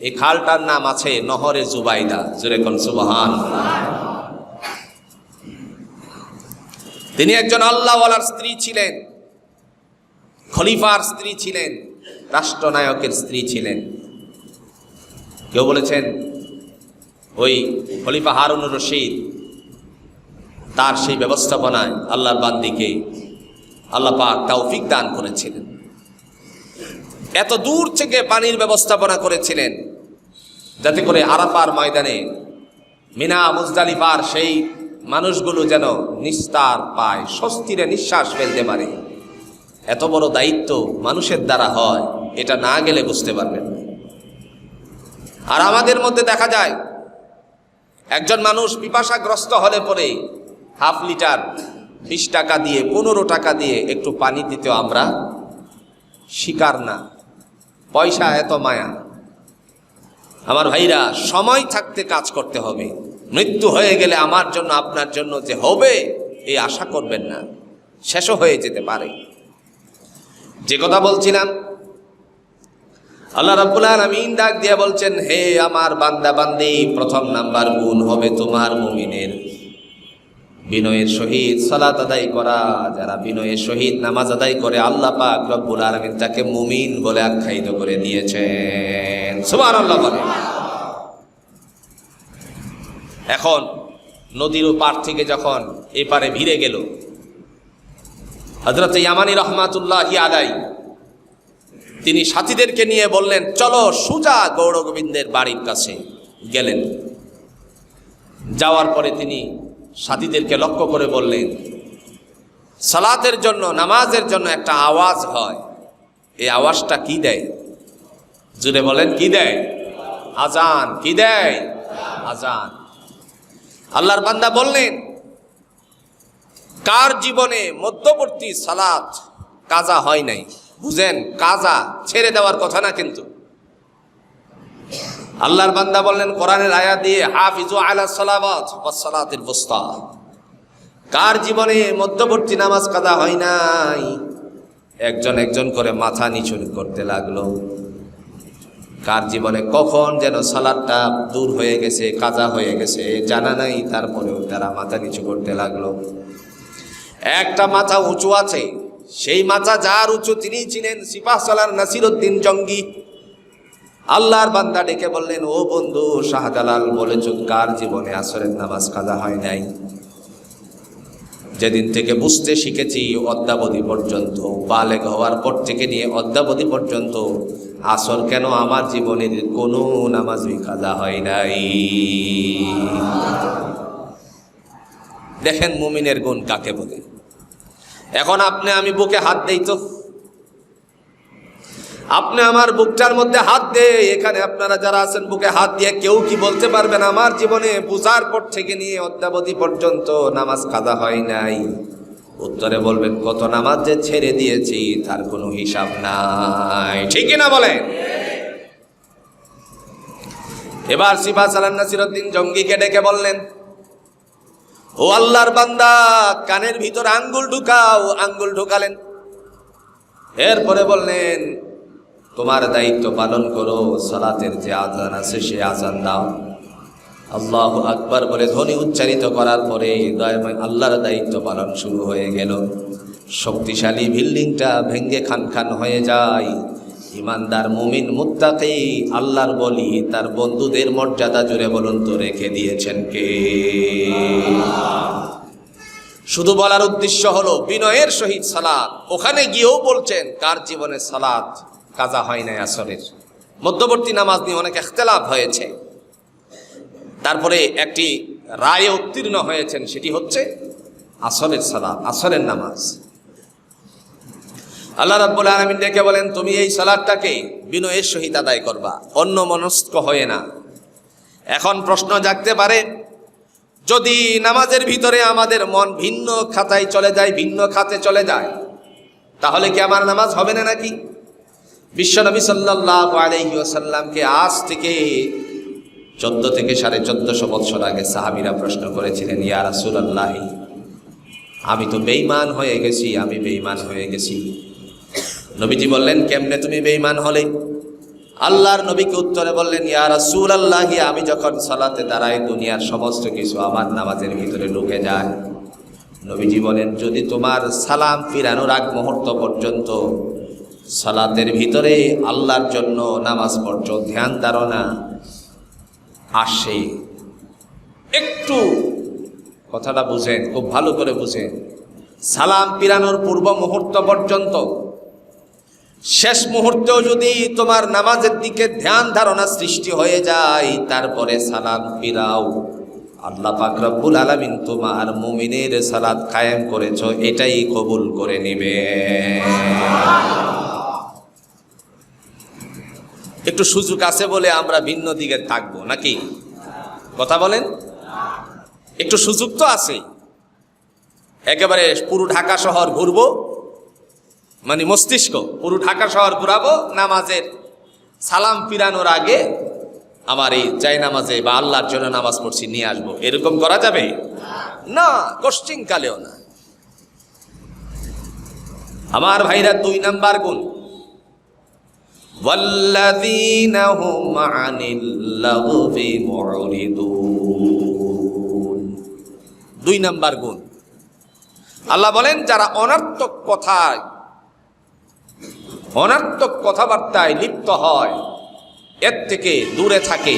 এই খালটার নাম আছে নহরে জুবাইদা। জোরে কোন সুবহানাল্লাহ। তিনি একজন আল্লাহওয়ালার স্ত্রী ছিলেন, খলিফার স্ত্রী ছিলেন, রাষ্ট্রনায়কের স্ত্রী ছিলেন। কেউ বলেছেন ওই খলিফা হারুনুর রশিদ তার সেই ব্যবস্থাপনায় আল্লাহর বান্দিকে আল্লাহ পাক তৌফিক দান করেছিলেন। এত দূর থেকে পানির ব্যবস্থাপনা করেছিলেন যাতে করে আরাফার ময়দানে, মিনা মুজদালিফার সেই মানুষগুলো যেন নিস্তার পায়, স্বস্তিরে নিঃশ্বাস ফেলতে পারে। এত বড় দায়িত্ব মানুষের দ্বারা হয়, এটা না গেলে বুঝতে পারবেন। আর আমাদের মধ্যে দেখা যায় একজন মানুষ পিপাসাগ্রস্ত হলে পরে হাফ লিটার 20 টাকা দিয়ে, 15 টাকা দিয়ে একটু পানি দিতেও আমরা শিকার না। পয়সা এত মায়া। আমার ভাইরা, সময় থাকতে কাজ করতে হবে। মৃত্যু হয়ে গেলে আমার জন্য, আপনার জন্য যে হবে এই আশা করবেন না, শেষও হয়ে যেতে পারে। যে কথা বলছিলাম, আল্লাহ রাব্বুল আলামিন ডাক দিয়ে বলছেন, হে আমার বান্দা বান্দি, প্রথম নাম্বার গুণ হবে তোমার মুমিনের বিনয়ের সহিত সালাত আদায় করা। যারা বিনয়ের সহিত নামাজ আদায় করে আল্লাহ পাক রব্বুল আলামিন তাকে মুমিন বলে আখ্যায়িত করে দিয়েছেন। সুবহানাল্লাহ বলেন। এখন নদীর পার থেকে যখন এপারে ভিড়ে গেল, হযরত ইয়ামানী রহমাতুল্লাহি আলাইহি তিনি সাথীদেরকে নিয়ে বললেন, চলো সোজা গৌর গোবিন্দের বাড়ির কাছে গেলেন। যাওয়ার পরে তিনি সাথীদেরকে লক্ষ্য করে বললেন, সালাতের জন্য, নামাজের জন্য একটা আওয়াজ হয়, এই আওয়াজটা কি দেয়? জুড়ে বলেন, কি দেয়? আজান। কি দেয়? আজান। আল্লাহর বান্দা বললেন, কার জীবনে মধ্যবর্তী সালাত কাজা হয় নাই? বুঝেন, কাজা ছেড়ে দেওয়ার কথা না, কিন্তু আল্লাহর বান্দা বললেন কোরআনের আয়াত দিয়ে, হাফিজু আলাস সালাওয়াত ওয়াস সালাতিল ওয়াসতা। কার জীবনে মধ্যবর্তী নামাজ কাজা হয় নাই? একজন একজন করে মাথা নিচু করতে লাগলো। কার জীবনে কখন যেন সালাতটা দূর হয়ে গেছে, কাজা হয়ে গেছে জানা নাই, তারপরেও তারা মাথা নিচু করতে লাগলো। একটা মাথা উঁচু আছে, সেই মাথা যার উঁচু তিনিই চিনেন, সিপাহ সালার নাসিরউদ্দিন জঙ্গি। আল্লাহর বান্দা ডেকে বললেন, ও বন্ধু শাহজালাল, বলেছ কার জীবনে আসরের নামাজ কাজা হয় নাই? যেদিন থেকে বুঝতে শিখেছি অদ্যাবধি পর্যন্ত, বালেগ হওয়ার পর থেকে নিয়ে অদ্যাবধি পর্যন্ত আসর কেন আমার জীবনের কোনো নামাজই কাজা হয় নাই। দেখেন মুমিনের গুণ কাকে বলে। এখন আপনি আমি বুকে হাত দেই তো, আপনি আমার বুকটার মধ্যে হাত দেয়, এখানে আপনারা যারা আছেন বুকে হাত দিয়ে কেউ কি বলতে পারবেন আমার জীবনে বুঝার পর থেকে নিয়ে অদ্যাবধি পর্যন্ত নামাজ কাজা হয় নাই? উত্তরে বলবেন, কত নামাজ যে ছেড়ে দিয়েছি তার কোনো হিসাব নাই। ঠিক না বলেন? এবার সিপাহ সালার নাসিরউদ্দিন জঙ্গিকে ডেকে বললেন, ও আল্লাহর বান্দা, কানের ভিতর আঙ্গুল ঢুকাও। আঙ্গুল ঢুকালেন। এরপরে বললেন, তোমার দায়িত্ব পালন করো, সালাতের যে আজান আছে সে আজান দাও। আল্লাহু আকবার বলে ধ্বনি উচ্চারিত করার পরে দয়াময় আল্লাহর দায়িত্ব পালন শুরু হয়ে গেল। শক্তিশালী বিল্ডিংটা ভেঙ্গে খান খান হয়ে যায়। ইমানদার মুমিন মুত্তাকি আল্লাহর বলি তার বন্ধুদের মর্যাদা জুড়ে বলুন তো রেখে দিয়েছেন কে? শুধু বলার উদ্দেশ্য হলো বিনয়ের সহিত সালাত। ওখানে গিয়েও বলছেন কার জীবনে সালাত কাজা হয় নাই আসরের। মধ্যবর্তী নামাজ নিয়ে অনেক ইখতিলাফ হয়েছে, তারপরে একটি রায়ে উত্তীর্ণ হয়েছেন, সেটি হচ্ছে আসরের সালাত, আসরের নামাজ। আল্লাহ রাব্বুল আলামিন ডেকে বলেন, তুমি এই সালাতটাকে বিনয়ের সহিত আদায় করবা, অন্যমনস্ক হয়ে না। এখন প্রশ্ন জাগতে পারে, যদি নামাজের ভিতরে আমাদের মন ভিন্ন খাতায় চলে যায়, ভিন্ন খাতে চলে যায়, তাহলে কি আমার নামাজ হবে না নাকি? বিশ্বনবী সাল্লাল্লাহু আলাইহি ওয়াসাল্লামকে আজ থেকে 14 থেকে 1450 বছর আগে সাহাবীরা প্রশ্ন করেছিলেন, ইয়া রাসূলুল্লাহ, আমি তো বেঈমান হয়ে গেছি, আমি বেঈমান হয়ে গেছি। নবীজি বললেন, কেমনে তুমি বেঈমান হলে? আল্লাহর নবীকে উত্তরে বললেন, ইয়া রাসূলুল্লাহ, আমি যখন সালাতে দাঁড়াই দুনিয়ার সমস্ত কিছু আমার নামাজের ভিতরে ঢুকে যায়। নবীজি বলেন, যদি তোমার সালাম ফিরানোর আগ মুহূর্ত পর্যন্ত সালাতের ভিতরে আল্লাহর জন্য নামাজ পড়ছো, ধ্যান ধারণা আসে, একটু কথাটা বুঝেন, খুব ভালো করে বুঝেন, সালাম ফিরানোর পূর্ব মুহূর্ত পর্যন্ত শেষ মুহূর্তেও যদি তোমার নামাজের দিকে ধ্যান ধারণা সৃষ্টি হয়ে যায়, তারপরে সালাম ফিরাও, আল্লাহ পাক রব্বুল আলামিন তোমার মুমিনের সালাত কায়েম করেছো, এটাই কবুল করে নেবে। একটু সুযোগ আছে বলে আমরা ভিন্ন দিকে থাকবো নাকি? কথা বলেন, একটু সুযোগ তো আছে। একেবারে পুরো ঢাকা শহর ঘুরবো, মানে মস্তিষ্ক পুরো ঢাকা শহর ঘুরাবো, নামাজের সালাম ফিরানোর আগে আমার এই জায় নামাজে বা আল্লাহর জন্য নামাজ পড়ছি নিয়ে আসবো, এরকম করা যাবে না, কোশ্চিন কালেও না। আমার ভাইরা, 2 নাম্বার গুণ, ওয়াল্লাযীনা হুম আনিল লাগবি মুরিদুন। 2 নাম্বার গুণ, আল্লাহ বলেন যারা অনর্থক কথাবার্তায় লিপ্ত হয়, এর থেকে দূরে থাকে,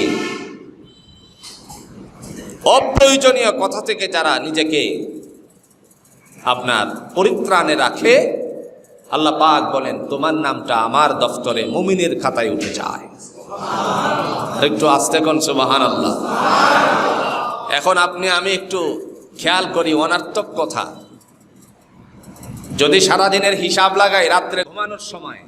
অপ্রয়োজনীয় কথা থেকে যারা নিজেকে আপনার পরিত্রাণে রাখে, আল্লাহ পাক বলেন তোমার নামটা আমার দফতরে মুমিনের খাতায় উঠে যায়। একটু আস্তে কোন সুবহানাল্লাহ। এখন আপনি আমি একটু খেয়াল করি, অনর্থক কথা যদি সারাদিনের হিসাব লাগাই, রাত্রে ঘুমানোর সময়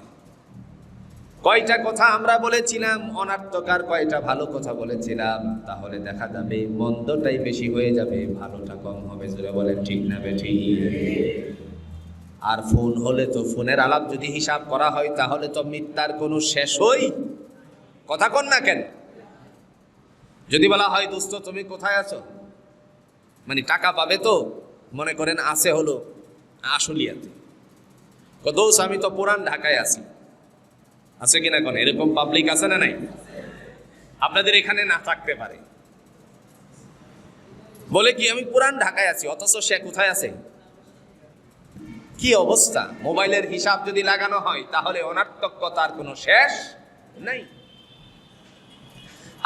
কয়টা কথা আমরা বলেছিলাম অনর্থক আর কয়টা ভালো কথা বলেছিলাম, তাহলে দেখা যাবে মন্দটাই বেশি হয়ে যাবে, ভালোটা কম হবে। জোরে বলেন ঠিক না বেঠিক? আর ফোন হলে তো ফোনের আলাপ যদি হিসাব করা হয় তাহলে তো মিথ্যার কোনো শেষই কথা কন না কেন? যদি বলা হয় দোস্ত তুমি কোথায় আছো, মানে টাকা পাবে তো, মনে করেন আছে হলো আশুলিয়াতে, দোস্ত আমি তো পুরান ঢাকায় আছি, আছে কিনা কোন? এরকম পাবলিক আছে না নাই? আপনাদের এখানে না থাকতে পারে, বলে কি আমি পুরান ঢাকায় আছি, অথচ সে কোথায় আছে? কি অবস্থা! মোবাইলের হিসাব যদি লাগানো হয় তাহলে অনর্থকতার কোনো শেষ নাই।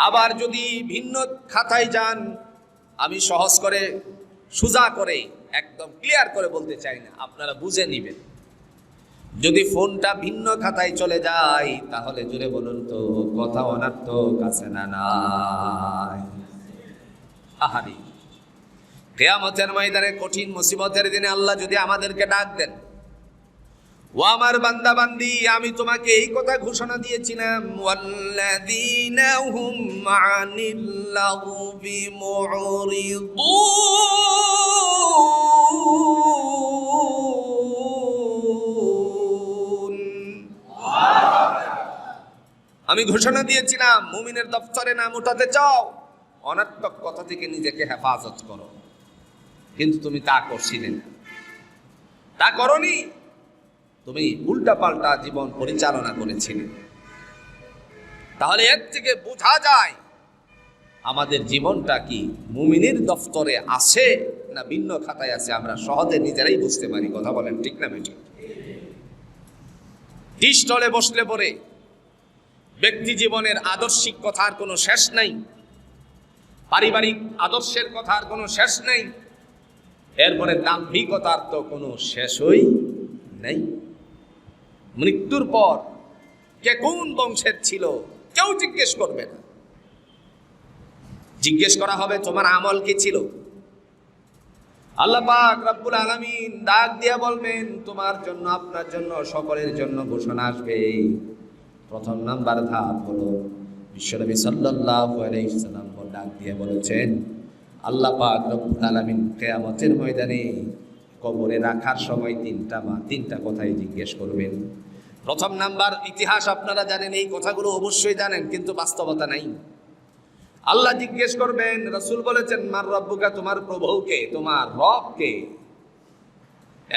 আবার যদি ভিন্ন খাতায় যান, আমি সহজ করে সোজা করে একদম ক্লিয়ার করে বলতে চাই না, আপনারা বুঝে নিবেন। যদি ফোনটা ভিন্ন খাতায় চলে যায় তাহলে জুড়ে বলুন তো কথা অনর্থক আছে না নাই? আহারি, কিয়ামতের ময়দানে কঠিন মুসিবতের দিনে আল্লাহ যদি আমাদেরকে ডাক দেন, ও আমার বান্দা বান্দি, আমি তোমাকে এই কথা ঘোষণা দিয়েছিলাম, ওয়াল্লাযীনা হুম আনিল লাগবি মুরিদুন। আমি ঘোষণা দিয়েছিলাম মুমিনের দফতরে নাম উঠাতে চাও, অনর্থক কথা থেকে নিজেকে হেফাজত করো, কিন্তু তুমি তা করছিলে না, তা করনি, তুমি উল্টা পাল্টা জীবন পরিচালনা করেছিলে। তাহলে এর থেকে বোঝা যায় আমাদের জীবনটা কি মুমিনের দফতরে আছে না ভিন্ন খাতায় আছে, আমরা সহজে নিজেরাই বুঝতে পারি। কথা বলেন ঠিক না বেঠিক? টি স্টলে বসলে পরে ব্যক্তি জীবনের আদর্শিক কথার কোনো শেষ নাই, পারিবারিক আদর্শের কথার কোনো শেষ নাই, এরপরে দাম্ভিকতার তো কোনো শেষই নেই। মৃত্যুর পর কে কোন বংশের ছিল কেউ জিজ্ঞেস করবে না, জিজ্ঞেস করা হবে তোমার আমল কি ছিল। আল্লাহ পাক রব্বুল আলামিন ডাক দিয়া বলবেন তোমার জন্য, আপনার জন্য, সকলের জন্য ঘোষণা আসবে। প্রথম নাম্বার ধাপ হলো বিশ্বনবী সাল্লাল্লাহু আলাইহি ওয়াসাল্লাম ডাক দিয়ে বলেছেন, আল্লাহ পাক রব্বুল আলামিন কিয়ামতের ময়দানে কবরে রাখার সময় তিনটা কথাই জিজ্ঞেস করবেন। প্রথম নাম্বার, ইতিহাস আপনারা জানেন, এই কথাগুলো অবশ্যই জানেন, কিন্তু বাস্তবতা নাই। আল্লাহ জিজ্ঞেস করবেন, রাসূল বলেছেন মার রব্বুকা, তোমার প্রভুকে, তোমার রবকে।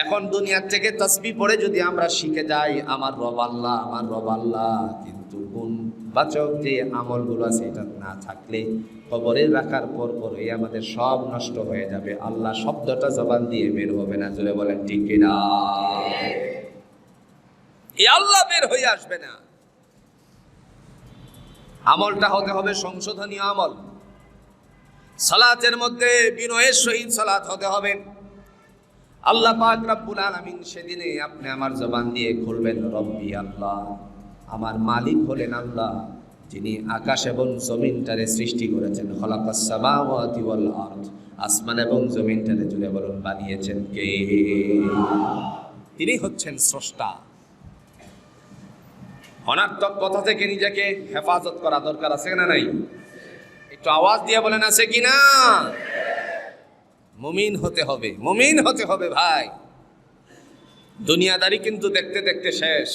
এখন দুনিয়ার থেকে তাসবিহ পড়ে যদি আমরা শিখে যাই আমার রব আল্লাহ, আমার রব আল্লাহ, কিন্তু গুণবাচক যে আমলগুলো আছে এটা না থাকলে কবরে রাখার পরই আমাদের সব নষ্ট হয়ে যাবে। আল্লাহ শব্দটা জবান দিয়ে বের হবে না। জোরে বলেন ঠিক কিনা? এই আল্লাহ বের হয়ে আসবে না। আমলটা হতে হবে সংশোধনীয় আমল। সালাতের মধ্যে বিনয়ের সহিত সালাত হতে হবে। আল্লাহ পাক রব্বুল আলামিন সেদিনে আপনি আমার জবান দিয়ে খুলবেন রব্বি আল্লাহ, আমার মালিক হলেন আল্লাহ, যিনি আকাশ এবং জমিনটারে সৃষ্টি করেছেন। খলাকাস সামাওয়াতি ওয়াল আরদ, আসমান এবং জমিনটারে জুড়ে বলুন বানিয়েছেন কে? তিনি হচ্ছেন স্রষ্টা। অনর্থক কথা থেকে নিজেকে হেফাজত করা দরকার আছে না নাই? একটু আওয়াজ দিয়ে বলেন আছে কিনা? মুমিন হতে হবে, মুমিন হতে হবে ভাই। দুনিয়াদারি কিন্তু দেখতে দেখতে শেষ।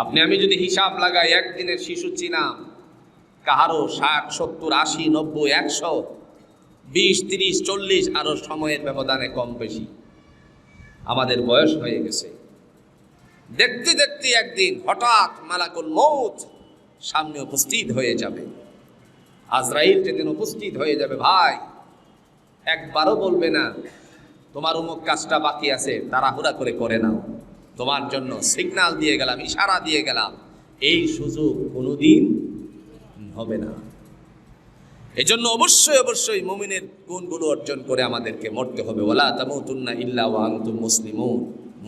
আপনি আমি যদি হিসাব লাগাই, একদিনের শিশু চিনাম কাহারো 60, 70, 80, 90, 100, 20, 30, 40, আরো সময়ের ব্যবধানে কম বেশি আমাদের বয়স হয়ে গেছে। দেখতে দেখতে একদিন হঠাৎ মালাকুল মউত সামনে উপস্থিত হয়ে যাবে। আজরাইল যেদিন উপস্থিত হয়ে যাবে, ভাই একবারও বলবে না তোমার অমুক কাজটা বাকি আছে, তাড়াহুড়া করে নাও, তোমার জন্য সিগন্যাল দিয়ে গেলাম, ইশারা দিয়ে গেলাম, এই সুযোগ কোনোদিন হবে না। এজন্য অবশ্যই অবশ্যই মুমিনের গুণগুলো অর্জন করে আমাদেরকে মরতে হবে। ওয়ালা তামুতুন্না ইল্লা ওয়া আনতুম মুসলিমুন,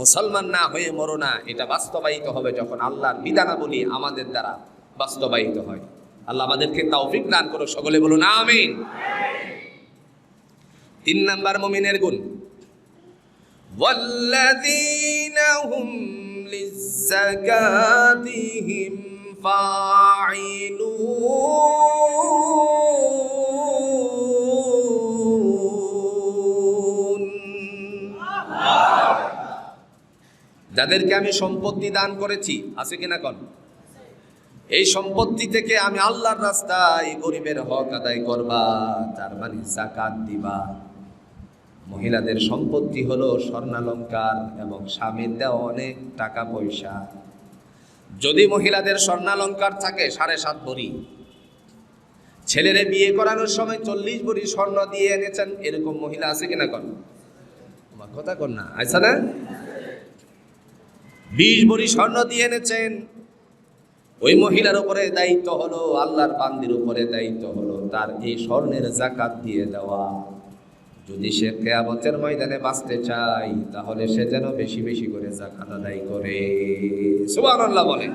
মুসলমান না হয়ে মরো না, এটা বাস্তবায়িত হবে যখন আল্লাহর বিধানাবলী আমাদের দ্বারা বাস্তবায়িত হয়। আল্লাহ আমাদেরকে তৌফিক দান করো, সকলে বলুন আমিন। 3 নাম্বার মুমিনের গুণ, ওয়াল্লাযীনা হুম লিয-যাকাতিহিম ফাঈলুন। যাদেরকে আমি সম্পত্তি দান করেছি, আছে কিনা কোন, এই সম্পত্তি থেকে আমি আল্লাহর রাস্তায় গরিবের হক আদায় করবা, তার মানে যাকাত দিবা। মহিলাদের সম্পত্তি হলো স্বর্ণালংকার এবং স্বামীর দেওয়া অনেক টাকা পয়সা। যদি মহিলাদের স্বর্ণালংকার থাকে 7.5 ভরি, ছেলেরে বিয়ে করানোর সময় 40 ভরি স্বর্ণ দিয়ে এনেছেন, এরকম মহিলা আছে কিনা কোন, আমার কথা কর না, আছে না? 20 ভরি স্বর্ণ দিয়ে এনেছেন, ওই মহিলার উপরে দায়িত্ব হলো, আল্লাহর বান্দির উপরে দায়িত্ব হলো তার এই স্বর্ণের যাকাত দিয়ে দেওয়া। যদি সে কিয়ামতের ময়দানে বাঁচতে চায়, তাহলে সে যেন বেশি বেশি করে যাকাত আদায় করে, সুবহানাল্লাহ বলে।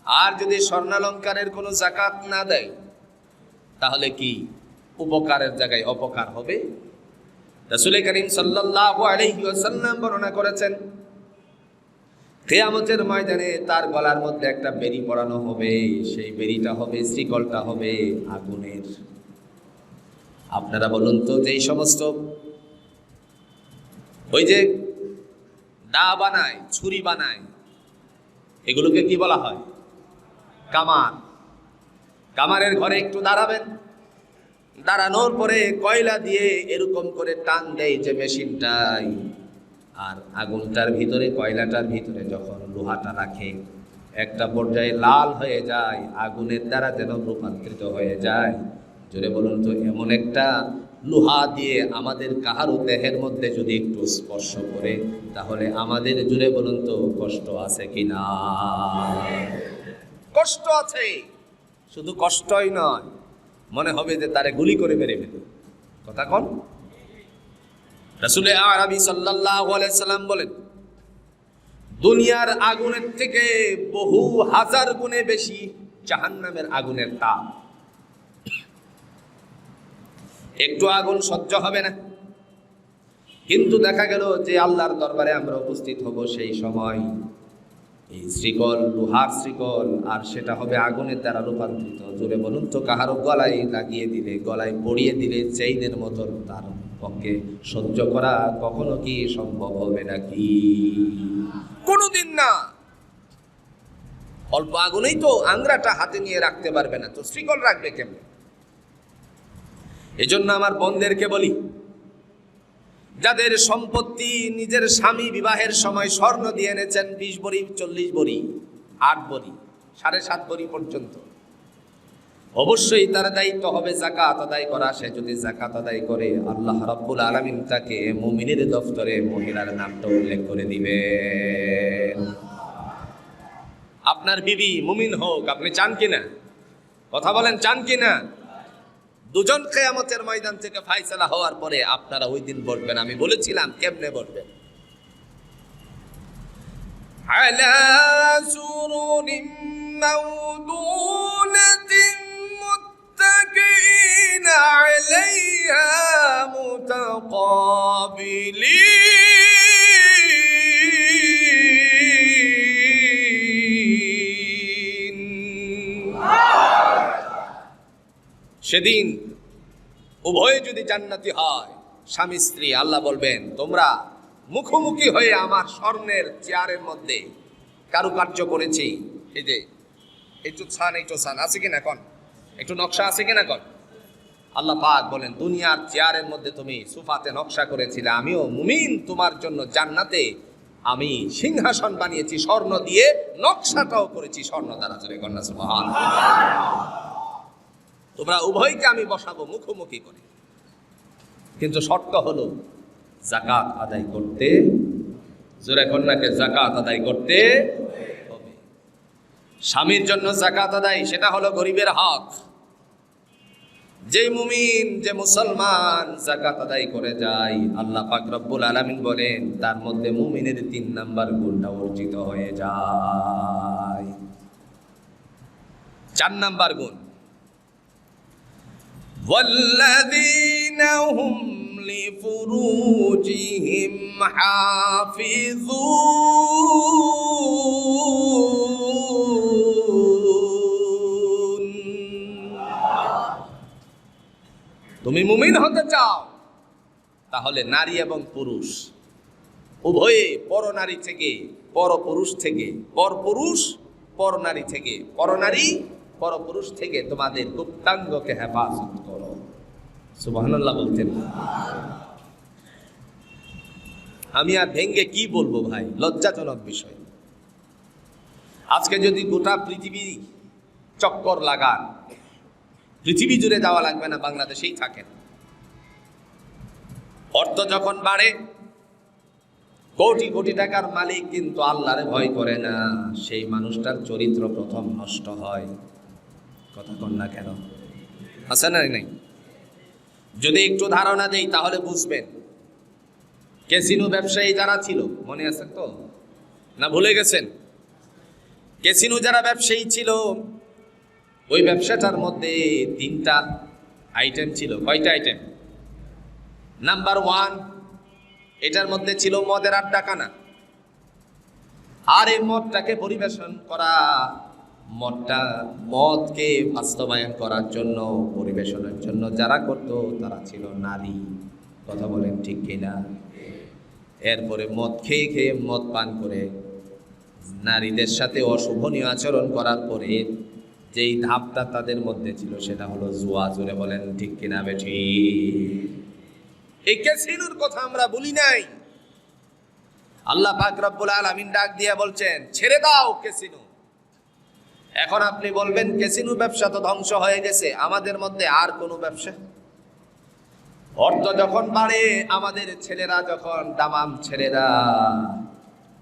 আর যদি স্বর্ণালংকারের কোনো যাকাত না দেয়, তাহলে কি উপকারের জায়গায় অপকার হবে। রাসূল করিম সাল্লাল্লাহু আলাইহি ওয়াসাল্লাম বর্ণনা করেছেন, কিয়ামতের ময়দানে তার গলার মধ্যে একটা বেড়ি পরানো হবে, সেই বেড়িটা হবে, শিকলটা হবে আগুনের। আপনারা বলুন তো, যেই সমস্ত ওই যে দা বানায়, ছুরি বানায়, এগুলোকে কি বলা হয়? কামান। কামারের ঘরে একটু দাঁড়াবেন, দাঁড়ানোর পরে কয়লা দিয়ে এরকম করে টান দেয় যে মেশিনটাই, আর আগুনটার ভিতরে, কয়লাটার ভিতরে যখন লোহাটা রাখে, একটা পর্যায়ে লাল হয়ে যায়, আগুনের দ্বারা যেন রূপান্তরিত হয়ে যায়। জোরে বলুন তো, এমন একটা লোহা দিয়ে আমাদের কাহারও দেহের মধ্যে যদি একটু স্পর্শ করে, তাহলে আমাদের, জোরে বলুন তো, কষ্ট আছে কিনা? কষ্ট আছে। শুধু কষ্টই নয়, মনে হবে যে তারে গুলি করে মেরে ফেলে। কথা কোন? রাসূল আরবি সাল্লাল্লাহু আলাইহি সাল্লাম বলেন, দুনিয়ার আগুনের থেকে বহু হাজার গুণে বেশি জাহান্নামের আগুনের তাপ। একটু আগুন সহ্য হবে না, কিন্তু দেখা গেল যে আল্লাহর দরবারে আমরা উপস্থিত হব, সেই সময় এই শ্রীকল, লোহার শ্রীকল, আর সেটা হবে আগুনের দ্বারা রূপান্তরিত। জোরে বলুন তো, কাহারও গলায় লাগিয়ে দিলে, গলায় পড়িয়ে দিলে চেইনের মতন তার পক্ষে সহ্য করা কখনো কি সম্ভব হবে নাকি? কোনোদিন না। অল্প আগুনেই তো আংরাটা হাতে নিয়ে রাখতে পারবে না, তো শ্রীকল রাখবে কেমন? এজন্য আমার বোনদেরকে বলি, যাদের সম্পত্তি, নিজের স্বামী বিবাহের সময় স্বর্ণ দিয়ে এনেছেন 20 ভরি, 40 ভরি, 8 ভরি, 7.5 ভরি পর্যন্ত, অবশ্যই তার দায়িত্ব হবে যাকাত আদায় করা। সে যদি যাকাত আদায় করে, আল্লাহ রাব্বুল আলামিন তাকে মুমিনের দফতরে মহিলার নামটা উল্লেখ করে দিবেন। আপনার বিবি মুমিন হোক, আপনি চান কিনা? কথা বলেন, চান কিনা? দুজন কিয়ামতের ময়দান থেকে ফায়সালা হওয়ার পরে আপনারা ওই দিন বলবেন, আমি বলেছিলাম কেমনে বলবেন, আলা সুরুরিন মাওদুনাতিন মুত্তাকিনা আলাইহা মুতাকাবিলিন। সেদিন উভয়ে যদি জান্নাতি হয়, স্বামী স্ত্রী, আল্লাহ বলবেন, তোমরা মুখোমুখি হয়ে আমার স্বর্ণের চেয়ারের মধ্যে কারুকার্য করেছি। এই যে একটু ছান আছে কিনা কন, একটু নকশা আছে কিনা কন। আল্লাহ পাক বলেন, দুনিয়ার চেয়ারের মধ্যে তুমি সুফাতে নকশা করেছিলে, আমিও মুমিন তোমার জন্য জান্নাতে আমি সিংহাসন বানিয়েছি স্বর্ণ দিয়ে, নকশাটাও করেছি স্বর্ণ দ্বারা। জোরে কন্যা সুবহানাল্লাহ। তোমরা উভয়কে আমি বসাবো মুখোমুখি করে, কিন্তু শর্ত হলো যাকাত আদায় করতে। জোরে কন্যাকে যাকাত আদায় করতে হবে। স্বামীর জন্য যাকাত আদায়, সেটা হলো গরিবের হক। যে মুমিন, যে মুসলমান যাকাত আদায় করে যায়, আল্লাহ পাক রব্বুল আলামিন বলেন তার মধ্যে মুমিনের 3 নাম্বার গুণটা অর্জিত হয়ে যায়। 4 নাম্বার গুণ, ওয়াল্লাযীনা হুম লিফুরুজিহিম হাফিজুন। তুমি মুমিন হতে চাও, তাহলে নারী এবং পুরুষ উভয়ে, পরনারী থেকে, পরপুরুষ থেকে, পরপুরুষ পরনারী থেকে, পরনারী পরপুরুষ থেকে তোমাদের গুপ্তাঙ্গকে হেফাজত করো। সুবহানাল্লাহ বলতেন। আমি আর ভেঙ্গে কি বলবো ভাই, লজ্জাজনক বিষয়। আজকে যদি গোটা পৃথিবী চক্কর লাগান, পৃথিবী জুড়ে যাওয়া লাগবে না, বাংলাদেশেই থাকেন। অর্থ যখন বাড়ে, কোটি কোটি টাকার মালিক কিন্তু আল্লাহরে ভয় করে না, সেই মানুষটার চরিত্র প্রথম নষ্ট হয়। কথা কন না কেন? আছে না নাই? যদি একটু ধারণা দেই তাহলে বুঝবেন। ক্যাসিনো ব্যবসায়ী যারা ছিল, মনে আছে তো না ভুলে গেছেন? ক্যাসিনো যারা ব্যবসায়ী ছিল, ওই ব্যবসাটার মধ্যে 3টা আইটেম ছিল। কয়টা আইটেম? নাম্বার 1, এটার মধ্যে ছিল মদের আড্ডাখানা। আর এই মদটাকে পরিবেশন করা, মদকে বাস্তবায়ন করার জন্য, পরিবেশনের জন্য যারা করত তারা ছিল নারী। কথা বলেন ঠিক কিনা? এরপরে মদ খেয়ে খেয়ে, মদ পান করে নারীদের সাথে অশোভনীয় আচরণ করার পরে যেই ধাপটা তাদের মধ্যে ছিল সেটা হলো জুয়া। জোরে বলেন ঠিক কিনা বেঠি? এই ক্যাসিনোর কথা আমরা বলি নাই। আল্লাহ পাক রব্বুল আলামিন ডাক দিয়ে বলছেন, ছেড়ে দাও ক্যাসিনো। এখন আপনি বলবেন ক্যাসিনো ব্যবসা তো ধ্বংস হয়ে গেছে, আমাদের মধ্যে আর কোনো ব্যবসা? অর্থ যখন বাড়ে, আমাদের ছেলেরা যখন, দামাম ছেলেরা,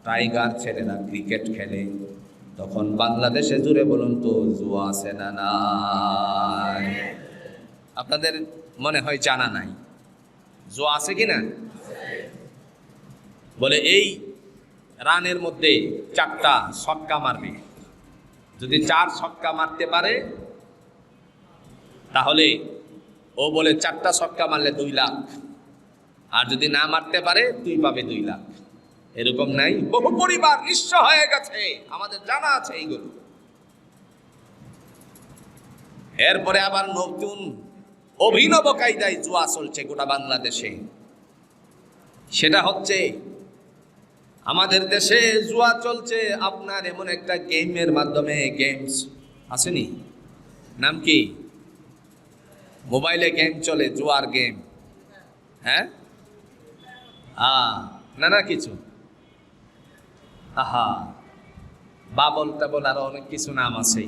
টাইগার ছেলেরা ক্রিকেট খেলে, তখন বাংলাদেশে জুড়ে বলুন তো জুয়া আছে না নাই? আপনাদের মনে হয় জানা নাই, জুয়া আছে কিনা? বলে এই রানের মধ্যে 4টা ছক্কা মারবে, যদি 4 ছক্কা মারতে পারে তাহলে ও বলে 4টা ছক্কা মারলে 2 লাখ, আর যদি না মারতে পারে তুই পাবে 2 লাখ। এরকম নাই? বহু পরিবার নিঃস্ব হয়ে গেছে, আমাদের জানা আছে এইগুলো। এরপরে আবার নতুন অভিনব কায়দায় জুয়া চলছে গোটা বাংলাদেশে। সেটা হচ্ছে, আমাদের দেশে জুয়া চলছে আপনার এমন একটা গেমের মাধ্যমে। গেমস আসেনি? নাম কি? মোবাইলে গেম চলে, জুয়ার গেম। হ্যাঁ, নানা কিছু, আহা, বাবল টাবল, আরো অনেক কিছু নাম আছে।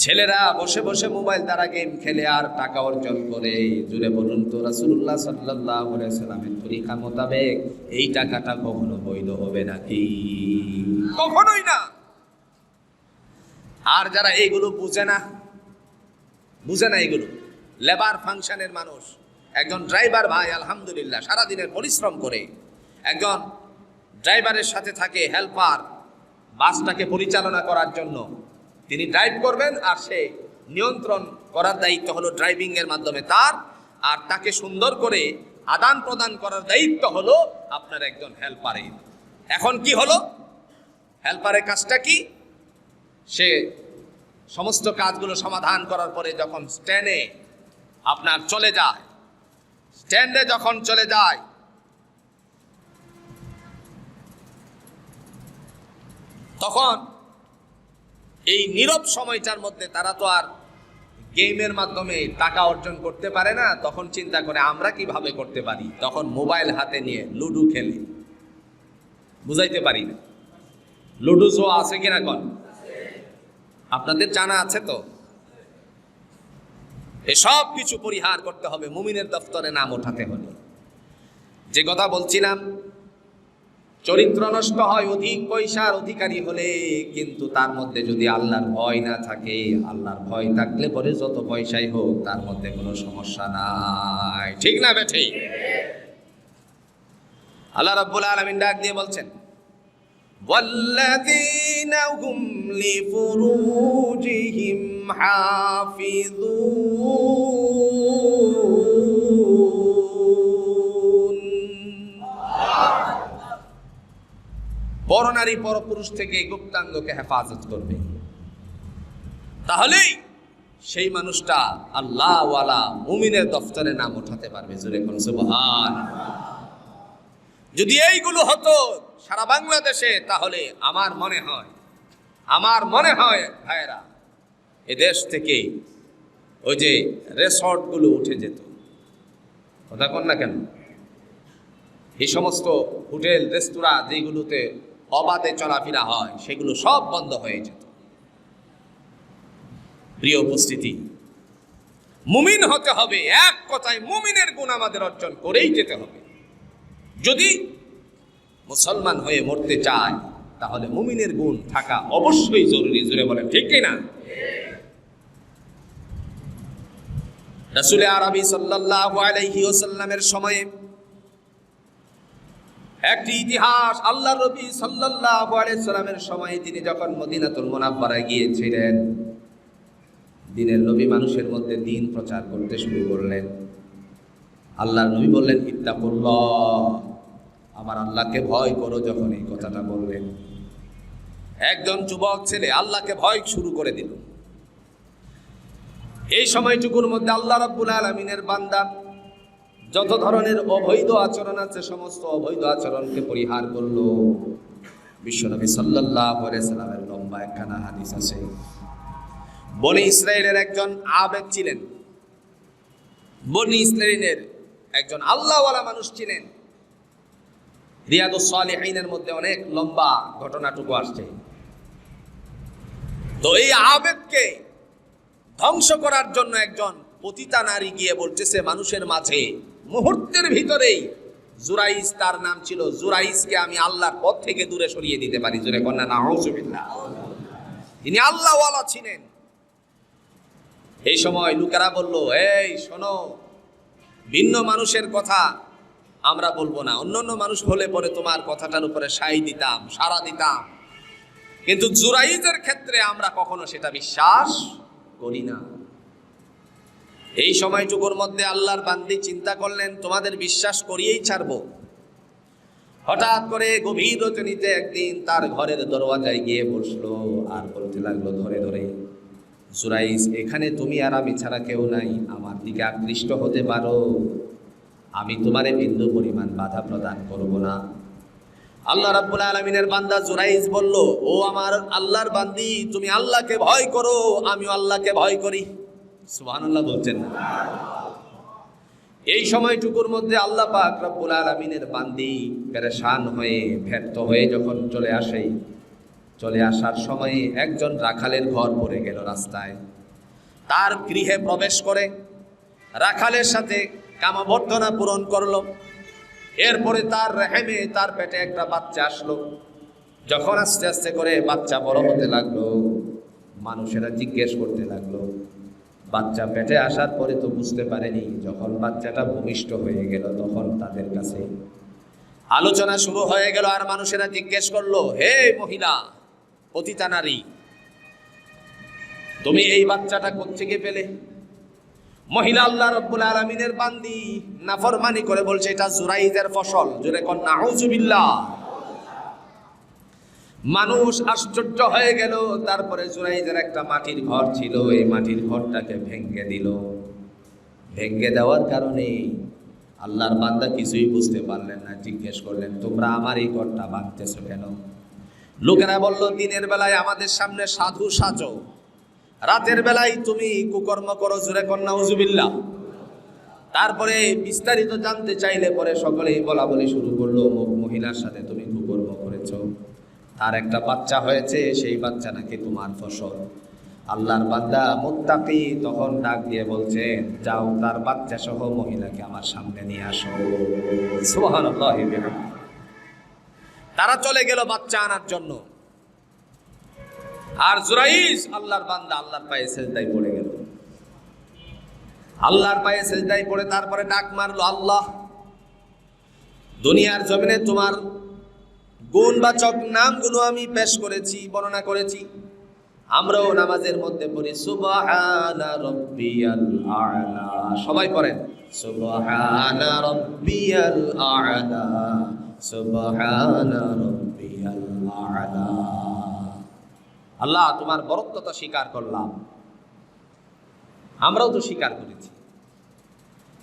ছেলেরা বসে বসে মোবাইল দ্বারা গেম খেলে আর টাকা অর্জন করে। জুড়ে বলুন তো রাসূলুল্লাহ সাল্লাল্লাহু আলাইহি সাল্লামের তরিকা মোতাবেক এই টাকাটা কখনো বৈধ হবে নাকি? কখনোই না। আর যারা এইগুলো বুঝে না, এগুলো লেবার ফাংশনের মানুষ, একজন ড্রাইভার ভাই আলহামদুলিল্লাহ সারাদিনের পরিশ্রম করে, একজন ড্রাইভারের সাথে থাকে হেল্পার, বাসটাকে পরিচালনা করার জন্য। তিনি ড্রাইভ করবেন আর সে নিয়ন্ত্রণ করার দায়িত্ব হলো ড্রাইভিং এর মাধ্যমে তার, আর তাকে সুন্দর করে আদান প্রদান করার দায়িত্ব হলো আপনার একজন হেল্পারের। এখন কি হলো? হেল্পারের কাজটা কি? সে সমস্ত কাজগুলো সমাধান করার পরে যখন স্ট্যান্ডে আপনার চলে যায়, স্ট্যান্ডে যখন চলে যায়, তখন এই নীরব সময়টার মধ্যে তারা তো আর গেমের মাধ্যমে টাকা অর্জন করতে পারে না। তখন চিন্তা করে আমরা কিভাবে করতে পারি। তখন মোবাইল হাতে নিয়ে লুডো খেলে। বুঝাইতে পারি না। লুডো জোয়া আছে কিনা কন? আপনাদের জানা আছে তো? এসব কিছু পরিহার করতে হবে মুমিনের দফতরে নাম ওঠাতে হলে। যে কথা বলছিলাম, চরিত্র নষ্ট হয় অধিক পয়সার অধিকারী হলে, কিন্তু তার মধ্যে যদি আল্লাহর ভয় না থাকে, আল্লাহর ভয় থাকলে পরে যত পয়সাই হোক তার মধ্যে কোনো সমস্যা নাই। ঠিক না বেঠি? আল্লাহ রাব্বুল আলামিন ডাক দিয়ে বলছেন, ওয়াল্লাযীনা হুম লিফুরুজিহিম হাফিযুন। পরনারী পরপুরুষ থেকে গুপ্তাঙ্গকে হেফাজত করবে, তাহলেই সেই মানুষটা আল্লাহওয়ালা মুমিনের দফতরে নাম ওঠাতে পারবে। জোরে কোন সুবহানাল্লাহ। যদি এইগুলো হতো সারা বাংলাদেশে, তাহলে আমার মনে হয় ভাইরা, এ দেশ থেকে ওই যে রেসর্টগুলো উঠে যেত। কথা কন না কেন? এই সমস্ত হোটেল রেস্তোরাঁ যেগুলোতে অবাধে চলাফেরা হয়, সেগুলো সব বন্ধ হয়ে যেত। প্রিয় উপস্থিতি, মুমিন হতে হবে, এক কথায় মুমিনের গুণ আমাদের অর্জন করেই যেতে হবে। যদি মুসলমান হয়ে মরতে চায়, তাহলে মুমিনের গুণ থাকা অবশ্যই জরুরি। জোরে বলেন ঠিক কিনা? রাসূল আরবি সাল্লাল্লাহু আলাইহি ওয়াসাল্লামের সময়ে একটি ইতিহাস, আল্লাহর নবী সাল্লাল্লাহু আলাইহি সাল্লামের সময়ে তিনি যখন মদিনাতুল মুনাওয়ারায় গিয়েছিলেন, দিনের নবী মানুষের মধ্যে দ্বীন প্রচার করতে শুরু করলেন। আল্লাহর নবী বললেন, ইত্তাকুল্লাহ, আমার আল্লাহকে ভয় করো। যখন এই কথাটা বললেন, একজন যুবক ছেলে আল্লাহকে ভয় শুরু করে দিল। এই সময়টুকুর মধ্যে আল্লাহ রাব্বুল আলামিনের বান্দা যত ধরনের অবৈধ আচরণ আছে, সমস্ত অবৈধ আচরণকে পরিহার করলো। বিশ্বনবী সাল্লাল্লাহু আলাইহি সাল্লামের লম্বা একখানা হাদিস আছে। বনি ইসরাইলের একজন আবেদ ছিলেন, বনি ইসরাইলের একজন আল্লাহওয়ালা মানুষ ছিলেন। রিয়াদুস সালিহিনের মধ্যে অনেক লম্বা ঘটনাটুকু আসছে। তো এই আবেদকে ধ্বংস করার জন্য একজন পতিতা নারী গিয়ে বলতেছে মানুষের মাঝে, মুহূর্তের ভিতরেই জুরাইস তার নাম ছিল, জুরাইসকে আমি আল্লাহর পথ থেকে দূরে সরিয়ে দিতে পারি। জোরে কন্যা নাউজুবিল্লাহ। তিনি আল্লাহওয়ালা ছিলেন। এই সময় লোকেরা বলল, এই শোনো, ভিন্ন মানুষের কথা আমরা বলবো না, অন্য মানুষ হলে পরে তোমার কথাটার উপরে সাই দিতাম, সাড়া দিতাম, কিন্তু জুরাইজের ক্ষেত্রে আমরা কখনো সেটা বিশ্বাস করি না। এই সময়টুকুর মধ্যে আল্লাহর বান্দি চিন্তা করলেন, তোমাদের বিশ্বাস করিয়েই ছাড়বো। হঠাৎ করে গভীর রজনীতে একদিন তার ঘরের দরওয়াজায় গিয়ে বসলো আর বলতে লাগলো ধরে ধরে, জুরাইজ, এখানে তুমি আর আমি ছাড়া কেউ নাই, আমার দিকে আকৃষ্ট হতে পারো, আমি তোমারে বিন্দু পরিমাণ বাধা প্রদান করব না। আল্লাহ রাব্বুল আলামিনের বান্দা জুরাইজ বলল, ও আমার আল্লাহর বান্দি, তুমি আল্লাহকে ভয় করো, আমিও আল্লাহকে ভয় করি। সুবহানাল্লাহ বলছেন না? এই সময়টুকুর মধ্যে আল্লাহ পাক রব্বুল আলামিনের বান্দি পেরেশান হয়ে ব্যর্থ হয়ে যখন চলে আসার সময়ে একজন রাখালের ঘর পড়ে গেল রাস্তায়। তার গৃহে প্রবেশ করে রাখালের সাথে কামবর্ধনা পূরণ করলো। এরপরে তার রেহেমে তার পেটে একটা বাচ্চা আসলো। যখন আস্তে আস্তে করে বাচ্চা বড় হতে লাগলো, মানুষেরা জিজ্ঞেস করতে লাগলো। বাচ্চা পেটে আসার পরে তো বুঝতে পারেনি, যখন বাচ্চাটা ভূমিষ্ঠ হয়ে গেল তখন তাদের কাছে আলোচনা শুরু হয়ে গেল। আর মানুষেরা জিজ্ঞেস করলো, হে মহিলা, পতিতা নারী, তুমি এই বাচ্চাটা কোত্থেকে পেলে? মহিলা আল্লাহ রাব্বুল আলামিনের বান্দি নাফরমানি করে বলছে, এটা জুরাইজের ফসল। জোরে কোন নাউজুবিল্লাহ। মানুষ আশ্চর্য হয়ে গেল। তারপরে জুরাইজের একটা মাটির ঘর ছিল, এই মাটির ঘরটাকে ভেঙে দিল। ভেঙে দেওয়ার কারণে আল্লাহর বান্দা কিছুই বুঝতে পারলেন না। জিজ্ঞেস করলেন, তোমরা আমার এই ঘরটা ভাঙতেছো কেন? লোকেরা বলল, দিনের বেলায় আমাদের সামনে সাধু সাজো, রাতের বেলায় তুমি কুকর্ম করো। জোরে কোন নাউজুবিল্লাহ। তারপরে বিস্তারিত জানতে চাইলে পরে সকলেই বলা বলি শুরু করলো, মহিলার সাথে তুমি কুকর্ম করেছ। তার একটা বাচ্চা হয়েছে, সেই বাচ্চা নাকি তোমার ফসল। আল্লাহর বান্দা মুত্তাকি তখন ডাক দিয়ে বলছেন, যাও তার বাচ্চা সহ মহিলাকে আমার সামনে নিয়ে আসো। সুবহানাল্লাহ। তারা চলে গেল বাচ্চা আনার জন্য। আর জুরাইজ আল্লাহর বান্দা আল্লাহর পায়ে সিজদায় পড়ে গেল। আল্লাহর পায়ে সিজদায় পড়ে তারপরে ডাক মারলো, আল্লাহ, দুনিয়ার জমিনে তোমার গুণবাচক নামগুলো আমি পেশ করেছি, বর্ণনা করেছি। আমরাও নামাজের মধ্যে পড়ি সুবহানা রাব্বিয়াল আ'লা। সবাই পড়েন সুবহানা রাব্বিয়াল আ'লা, সুবহানা রাব্বিয়াল আ'লা। আল্লাহ, তোমার বরত্বতা স্বীকার করলাম, আমরাও তো স্বীকার করেছি।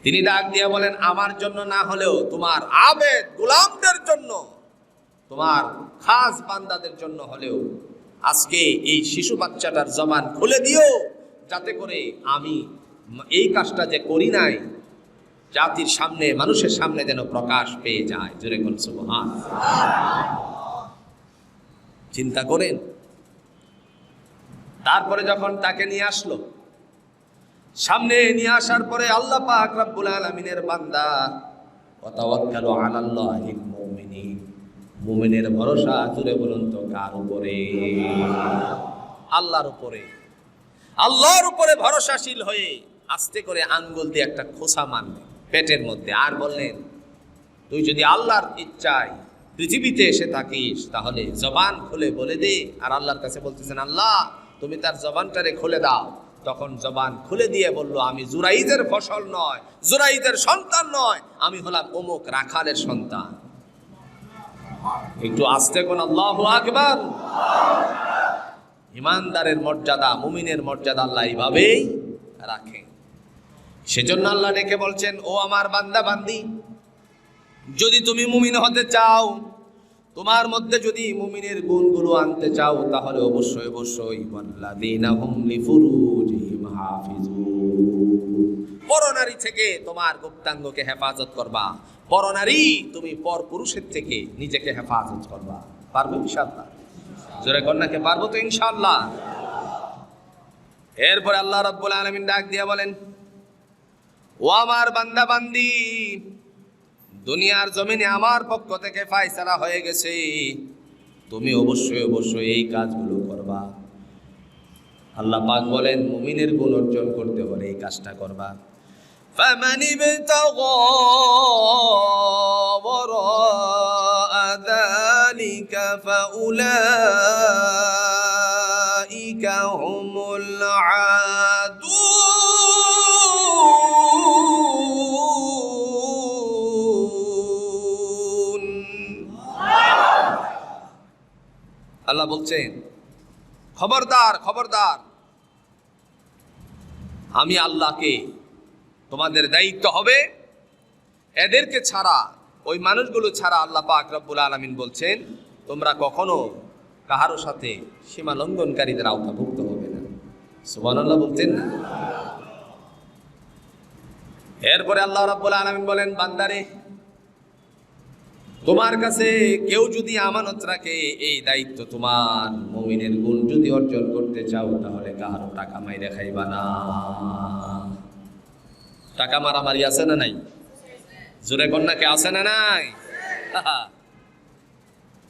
তিনি ডাক দিয়ে বলেন, আমার জন্য না হলেও তোমার আবেদ গোলামদের জন্য, তোমার খাস বান্দাদের জন্য হলেও আজকে এই শিশু বাচ্চাটার জবান খুলে দিও, যাতে করে আমি এই কাজটা যে করি নাই জাতির সামনে, মানুষের সামনে যেন প্রকাশ পেয়ে যায়। জোরে কোন সুবহান। চিন্তা করেন। তারপরে যখন তাকে নিয়ে আসলো, সামনে নিয়ে আসার পরে আল্লাহ পাক রব্বুল আলামিনের বান্দা, ওয়া তাওয়াক্কালু আলাল্লাহিল মুমিনিন, মুমিনের ভরসা জুড়ে বলুন তো কার উপরে? আল্লাহর উপরে। আল্লাহর উপরে ভরসাশীল হয়ে আস্তে করে আঙ্গুল দিয়ে একটা খোসা মারলেন পেটের মধ্যে, আর বললেন, তুই যদি আল্লাহর ইচ্ছায় পৃথিবীতে এসে থাকিস তাহলে জবান খুলে বলে দে। আর আল্লাহর কাছে বলতেছেন, আল্লাহ তুমি তার জবানটারে খুলে দাও। তখন জবান খুলে দিয়ে বলল, আমি জুরাইদের ফসল নয়, জুরাইদের সন্তান নয়, আমি হলাম অমুক রাখালের সন্তান। একটু আস্তে কোন আল্লাহু আকবার। ইমানদারের মর্যাদা, মুমিনের মর্যাদা আল্লাহ এইভাবেই রাখে। সেজন্য আল্লাহ ডেকে বলছেন, ও আমার বান্দা বান্দি, যদি তুমি মুমিন হতে চাও, তোমার মধ্যে যদি মুমিনের গুণগুলো আনতে চাও, তাহলে অবশ্যই অবশ্যই ওয়াল্লাযীনা হুম লিফুরুজিহিম হাফিজুন, পরনারী থেকে তোমার গুপ্তাঙ্গকে হেফাজত করবা। পরনারী, তুমি পর পুরুষের থেকে নিজেকে হেফাজত করবা। পারবো ইনশাআল্লাহ? জোরে কন্যাকে পারবো তো ইনশাআল্লাহ? এরপরে আল্লাহ রাব্বুল আলামিন ডাক দিয়ে বলেন, ও আমার বান্দা বান্দি, দুনিয়ার জমিনে আমার পক্ষ থেকে ফায়সালা হয়ে গেছে, তুমি অবশ্যই অবশ্যই এই কাজগুলো করবা। আল্লাহ পাক বলেন, মুমিনের গুণ অর্জন করতে হলে এই কাজটা করবা। فَمَنِ ابْتَغَى وَرَاءَ ذَلِكَ فَأُولَئِكَ هُمُ الْعَادُونَ। আল্লাহ বলছেন, খবরদার খবরদার, আমি আল্লাহকে, তোমাদের দায়িত্ব হবে এদেরকে ছাড়া, ওই মানুষগুলো ছাড়া আল্লাহ পাক রব্বুল আলামিন বলছেন, তোমরা কখনো কাহারো সাথে সীমা লঙ্ঘনকারীদের আওতাভুক্ত হবে না। সুবহানাল্লাহ বলতেন না? এরপরে আল্লাহ রাব্বুল আলামিন বলেন, বান্দারে, তোমার কাছে কেউ যদি আমানত রাখে, এই দায়িত্ব তোমার। মুমিনের গুণ যদি অর্জন করতে চাও, তাহলে কাহারো টাকা মাইরে খাইবা না। টাকা মারামারি আছে না নাই? জোরে কন্যাকে আছে না নাই?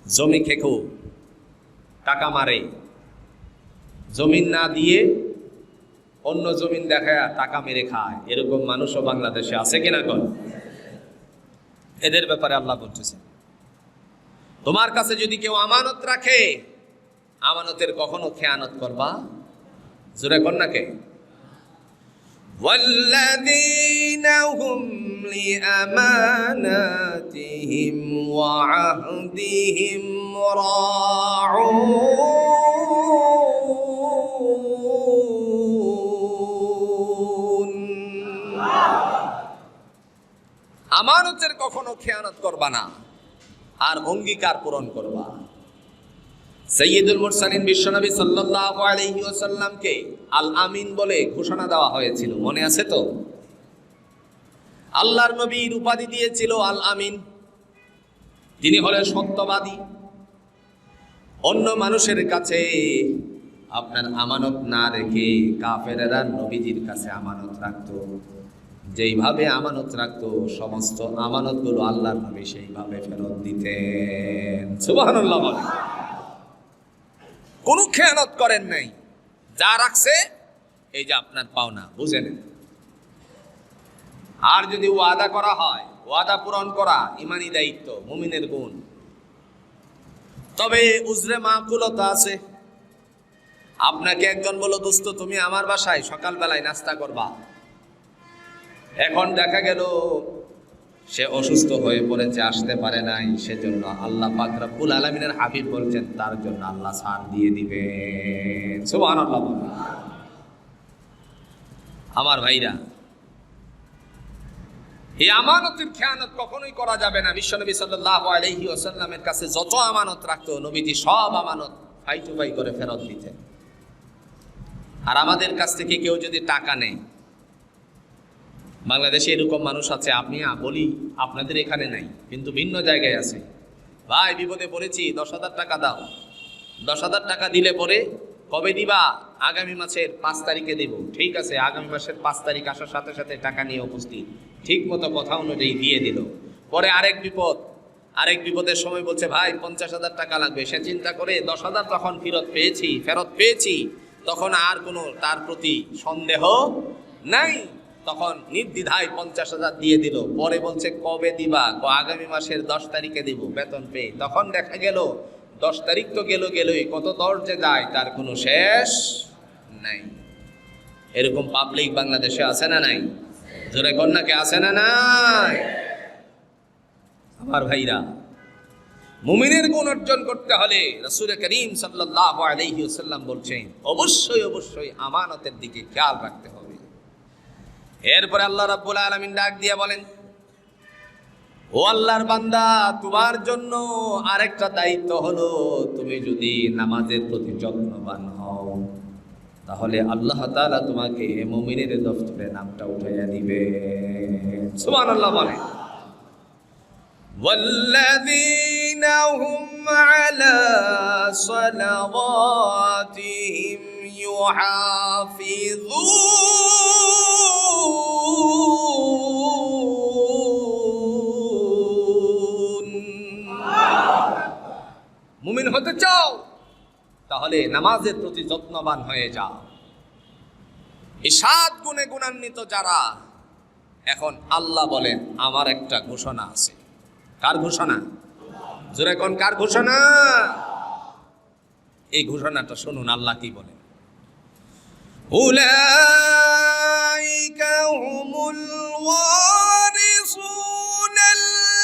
জমি খেকো, টাকা মারে, জমিন না দিয়ে অন্য জমিন দেখায় টাকা মেরে খায়, এরকম মানুষও বাংলাদেশে আছে কিনা কোন? এদের ব্যাপারে আল্লাহ বলতেছেন, তোমার কাছে যদি কেউ আমানত রাখে, আমানতের কখনো খেয়ানত করবা। জোরে কন্যাকে। والذين هم لأماناتهم وعهدهم راعون। আমানতের কখনো খেয়ানত করবা না, আর অঙ্গীকার পূরণ করবা। সাইয়্যিদুল মুরসালিন বিশ্বনবী সাল্লাল্লাহু আলাইহি ওয়াসাল্লামকে আল আমিন বলে ঘোষণা দেওয়া হয়েছিল, মনে আছে তো? আল্লাহর নবীর উপাধি দিয়েছিল আল আমিন। তিনি হলেন সত্যবাদী। অন্য মানুষের কাছে আপনার আমানত না রেখে কাফেরেরা নবীজির কাছে আমানত রাখতো। যেইভাবে আমানত রাখতো সমস্ত আমানতগুলো আল্লাহর নবী সেইভাবে ফেরত দিতেন। সুবহানাল্লাহ বলেন। কোনো খেয়ানত করেন নাই, যা রাখছে এই যে আপনার পাওনা, বুঝে নেন। আর যদি ওয়াদা করা হয়, ওয়াদা পূরণ করা ইমানি দায়িত্ব, মুমিনের গুণ। তবে উজরে মাকুলতা আছে। আপনাকে একজন বলল, দোস্ত তুমি আমার বাসায় সকালবেলায় নাস্তা করবা। এখন দেখা গেল সে অসুস্থ হয়ে পড়েছে, আসতে পারে নাই, সেজন্য আল্লাহ পাক রব্বুল আলামিনের হাবিব বলছেন তার জন্য আল্লাহ ছাড় দিয়ে দিবেন। সুবহানাল্লাহ। আমার ভাইরা, এই আমানতের খেয়ানত কখনোই করা যাবে না। বিশ্বনবী সাল্লাল্লাহু আলাইহি ওয়াসাল্লামের কাছে যত আমানত রাখতো নবীজি সব আমানত ফাই টু ফাই করে ফেরত দিতেন। আর আমাদের কাছ থেকে কেউ যদি টাকা নেয়, বাংলাদেশে এরকম মানুষ আছে, আপনি বলি আপনাদের এখানে নাই কিন্তু ভিন্ন জায়গায় আছে, ভাই বিপদে পড়েছি 10,000 টাকা দাও। 10,000 টাকা দিলে পরে কবে দিবা? আগামী মাসের 5 তারিখে দেব। ঠিক আছে, আগামী মাসের 5 তারিখ আসার সাথে সাথে টাকা নিয়ে উপস্থিত, ঠিক মতো কথা অনুযায়ী দিয়ে দিল। পরে আরেক বিপদের সময় বলছে ভাই 50,000 টাকা লাগবে। সে চিন্তা করে 10,000 তখন ফেরত পেয়েছি, তখন আর কোনো তার প্রতি সন্দেহ নাই, তখন নির্দ্বিধায় 50,000 দিয়ে দিল। পরে বলছে কবে দিবা? আগামী মাসের 10 তারিখে দিব বেতন পেয়ে। তখন দেখা গেল 10 তারিখ তো গেলই, কত দরজে যায় তার কোনো শেষ নাই। এরকম পাবলিক বাংলাদেশে আছে না নাই? জোরে কন্যাকে আছে না নাই? আমার ভাইরা, মুমিনের গুণ অর্জন করতে হলে রাসূল করিম সাল্লাল্লাহু আলাইহি ওয়াসাল্লাম বলছেন অবশ্যই আমানতের দিকে খেয়াল রাখতে হবে। এরপরে আল্লাহ রাব্বুল আলামিন ডাক দিয়ে বলেন, ও আল্লাহর বান্দা, তোমার জন্য আরেকটা দায়িত্ব হলো, তুমি যদি নামাজের প্রতি যত্নবান হও তাহলে আল্লাহ তাআলা তোমাকে মুমিনের দফতরে নামটা উঠাইয়া দিবে। সুবহানাল্লাহ বলেন। والذين هم على صلواتهم يحافظون। মুমিন হতে চাও তাহলে নামাজের প্রতি যত্নবান হয়ে যাও। এই 7 গুণে গুণান্বিত যারা, এখন আল্লাহ বলেন আমার একটা ঘোষণা আছে। কার ঘোষণা? জোরে কোন কার ঘোষণা? এই ঘোষণাটা শুনুন আল্লাহ কি বলেন। উলাইকা হুমুল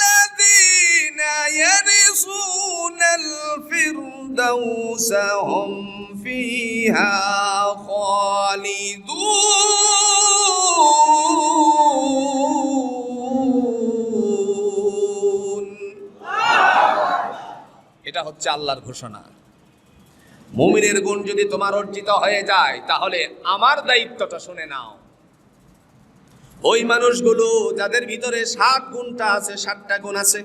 ওয়ারিসুনাল্লাযীনা ইয়ারিসুনাল ফিরদাউসা হুম ফিহা খালিদুন। এটা হচ্ছে আল্লাহর ঘোষণা। মুমিনের গুণ যদি তোমার অর্জিত হয়ে যায় তাহলে আমার দায়িত্বটা শুনে নাও। ওই মানুষগুলো যাদের ভিতরে 7 গুণটা আছে, 7টা গুণ আছে,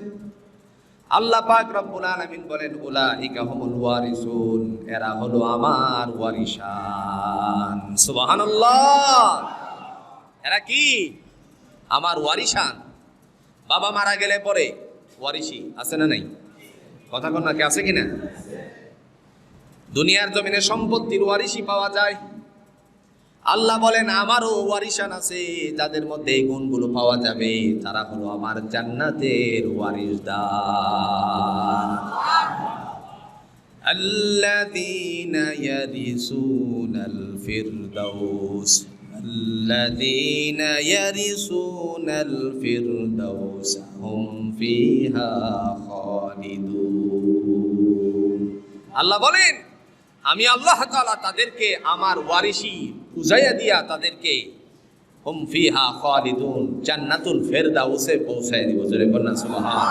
আল্লাহ পাক রব্বুল আলামিন বলেন উলাইকা হুমুল ওয়ারিসুন, এরা হলো আমার ওয়ারিসান। সুবহানাল্লাহ। এরা কি? আমার ওয়ারিসান। বাবা মারা গেলে পরে ওয়ারিসি আছে না নাই? কথা কোন নাকি আছে কিনা? দুনিয়ার জমিনে সম্পত্তির ওয়ারিসি পাওয়া যায়। আল্লাহ বলেন আমারও ওয়ারিসান আছে, যাদের মধ্যে এই গুণগুলো পাওয়া যাবে তারা হলো আমার জান্নাতের ওয়ারিসদার। আল্লাযীনা ইয়ারিসুনাল ফিরদাউস, আল্লাযীনা ইয়ারিসুনাল ফিরদাউস হুম ফিহা খালিদুন। আল্লাহ বলেন আমি আল্লাহ তাআলা তাদেরকে আমার ওয়ারিসি বুঝাইয়া দিয়া তাদেরকে হুম ফিহা খালিদুন জান্নাতুল ফেরদাউসে পৌঁছায় দিব। জোরে বলুন সুবহানাল্লাহ।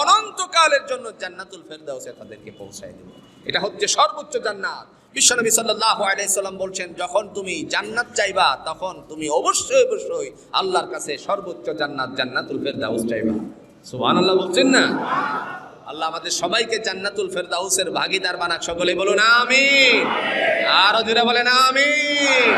অনন্তকালের জন্য জান্নাতুল ফেরদাউসে তাদেরকে পৌঁছায় দিব। এটা হচ্ছে সর্বোচ্চ জান্নাত। বিশ্বনবী সাল্লাল্লাহু আলাইহি সাল্লাম বলছেন যখন তুমি জান্নাত চাইবা তখন তুমি অবশ্যই আল্লাহর কাছে সর্বোচ্চ জান্নাত জান্নাতুল ফেরদাউস চাইবা। সুবহানাল্লাহ বলছেন না? আল্লাহ আমাদের সবাইকে জান্নাতুল ফেরদাউসের ভাগীদার বানাক, সকলে বলুন আমিন। আরো জোরে বলেন আমিন।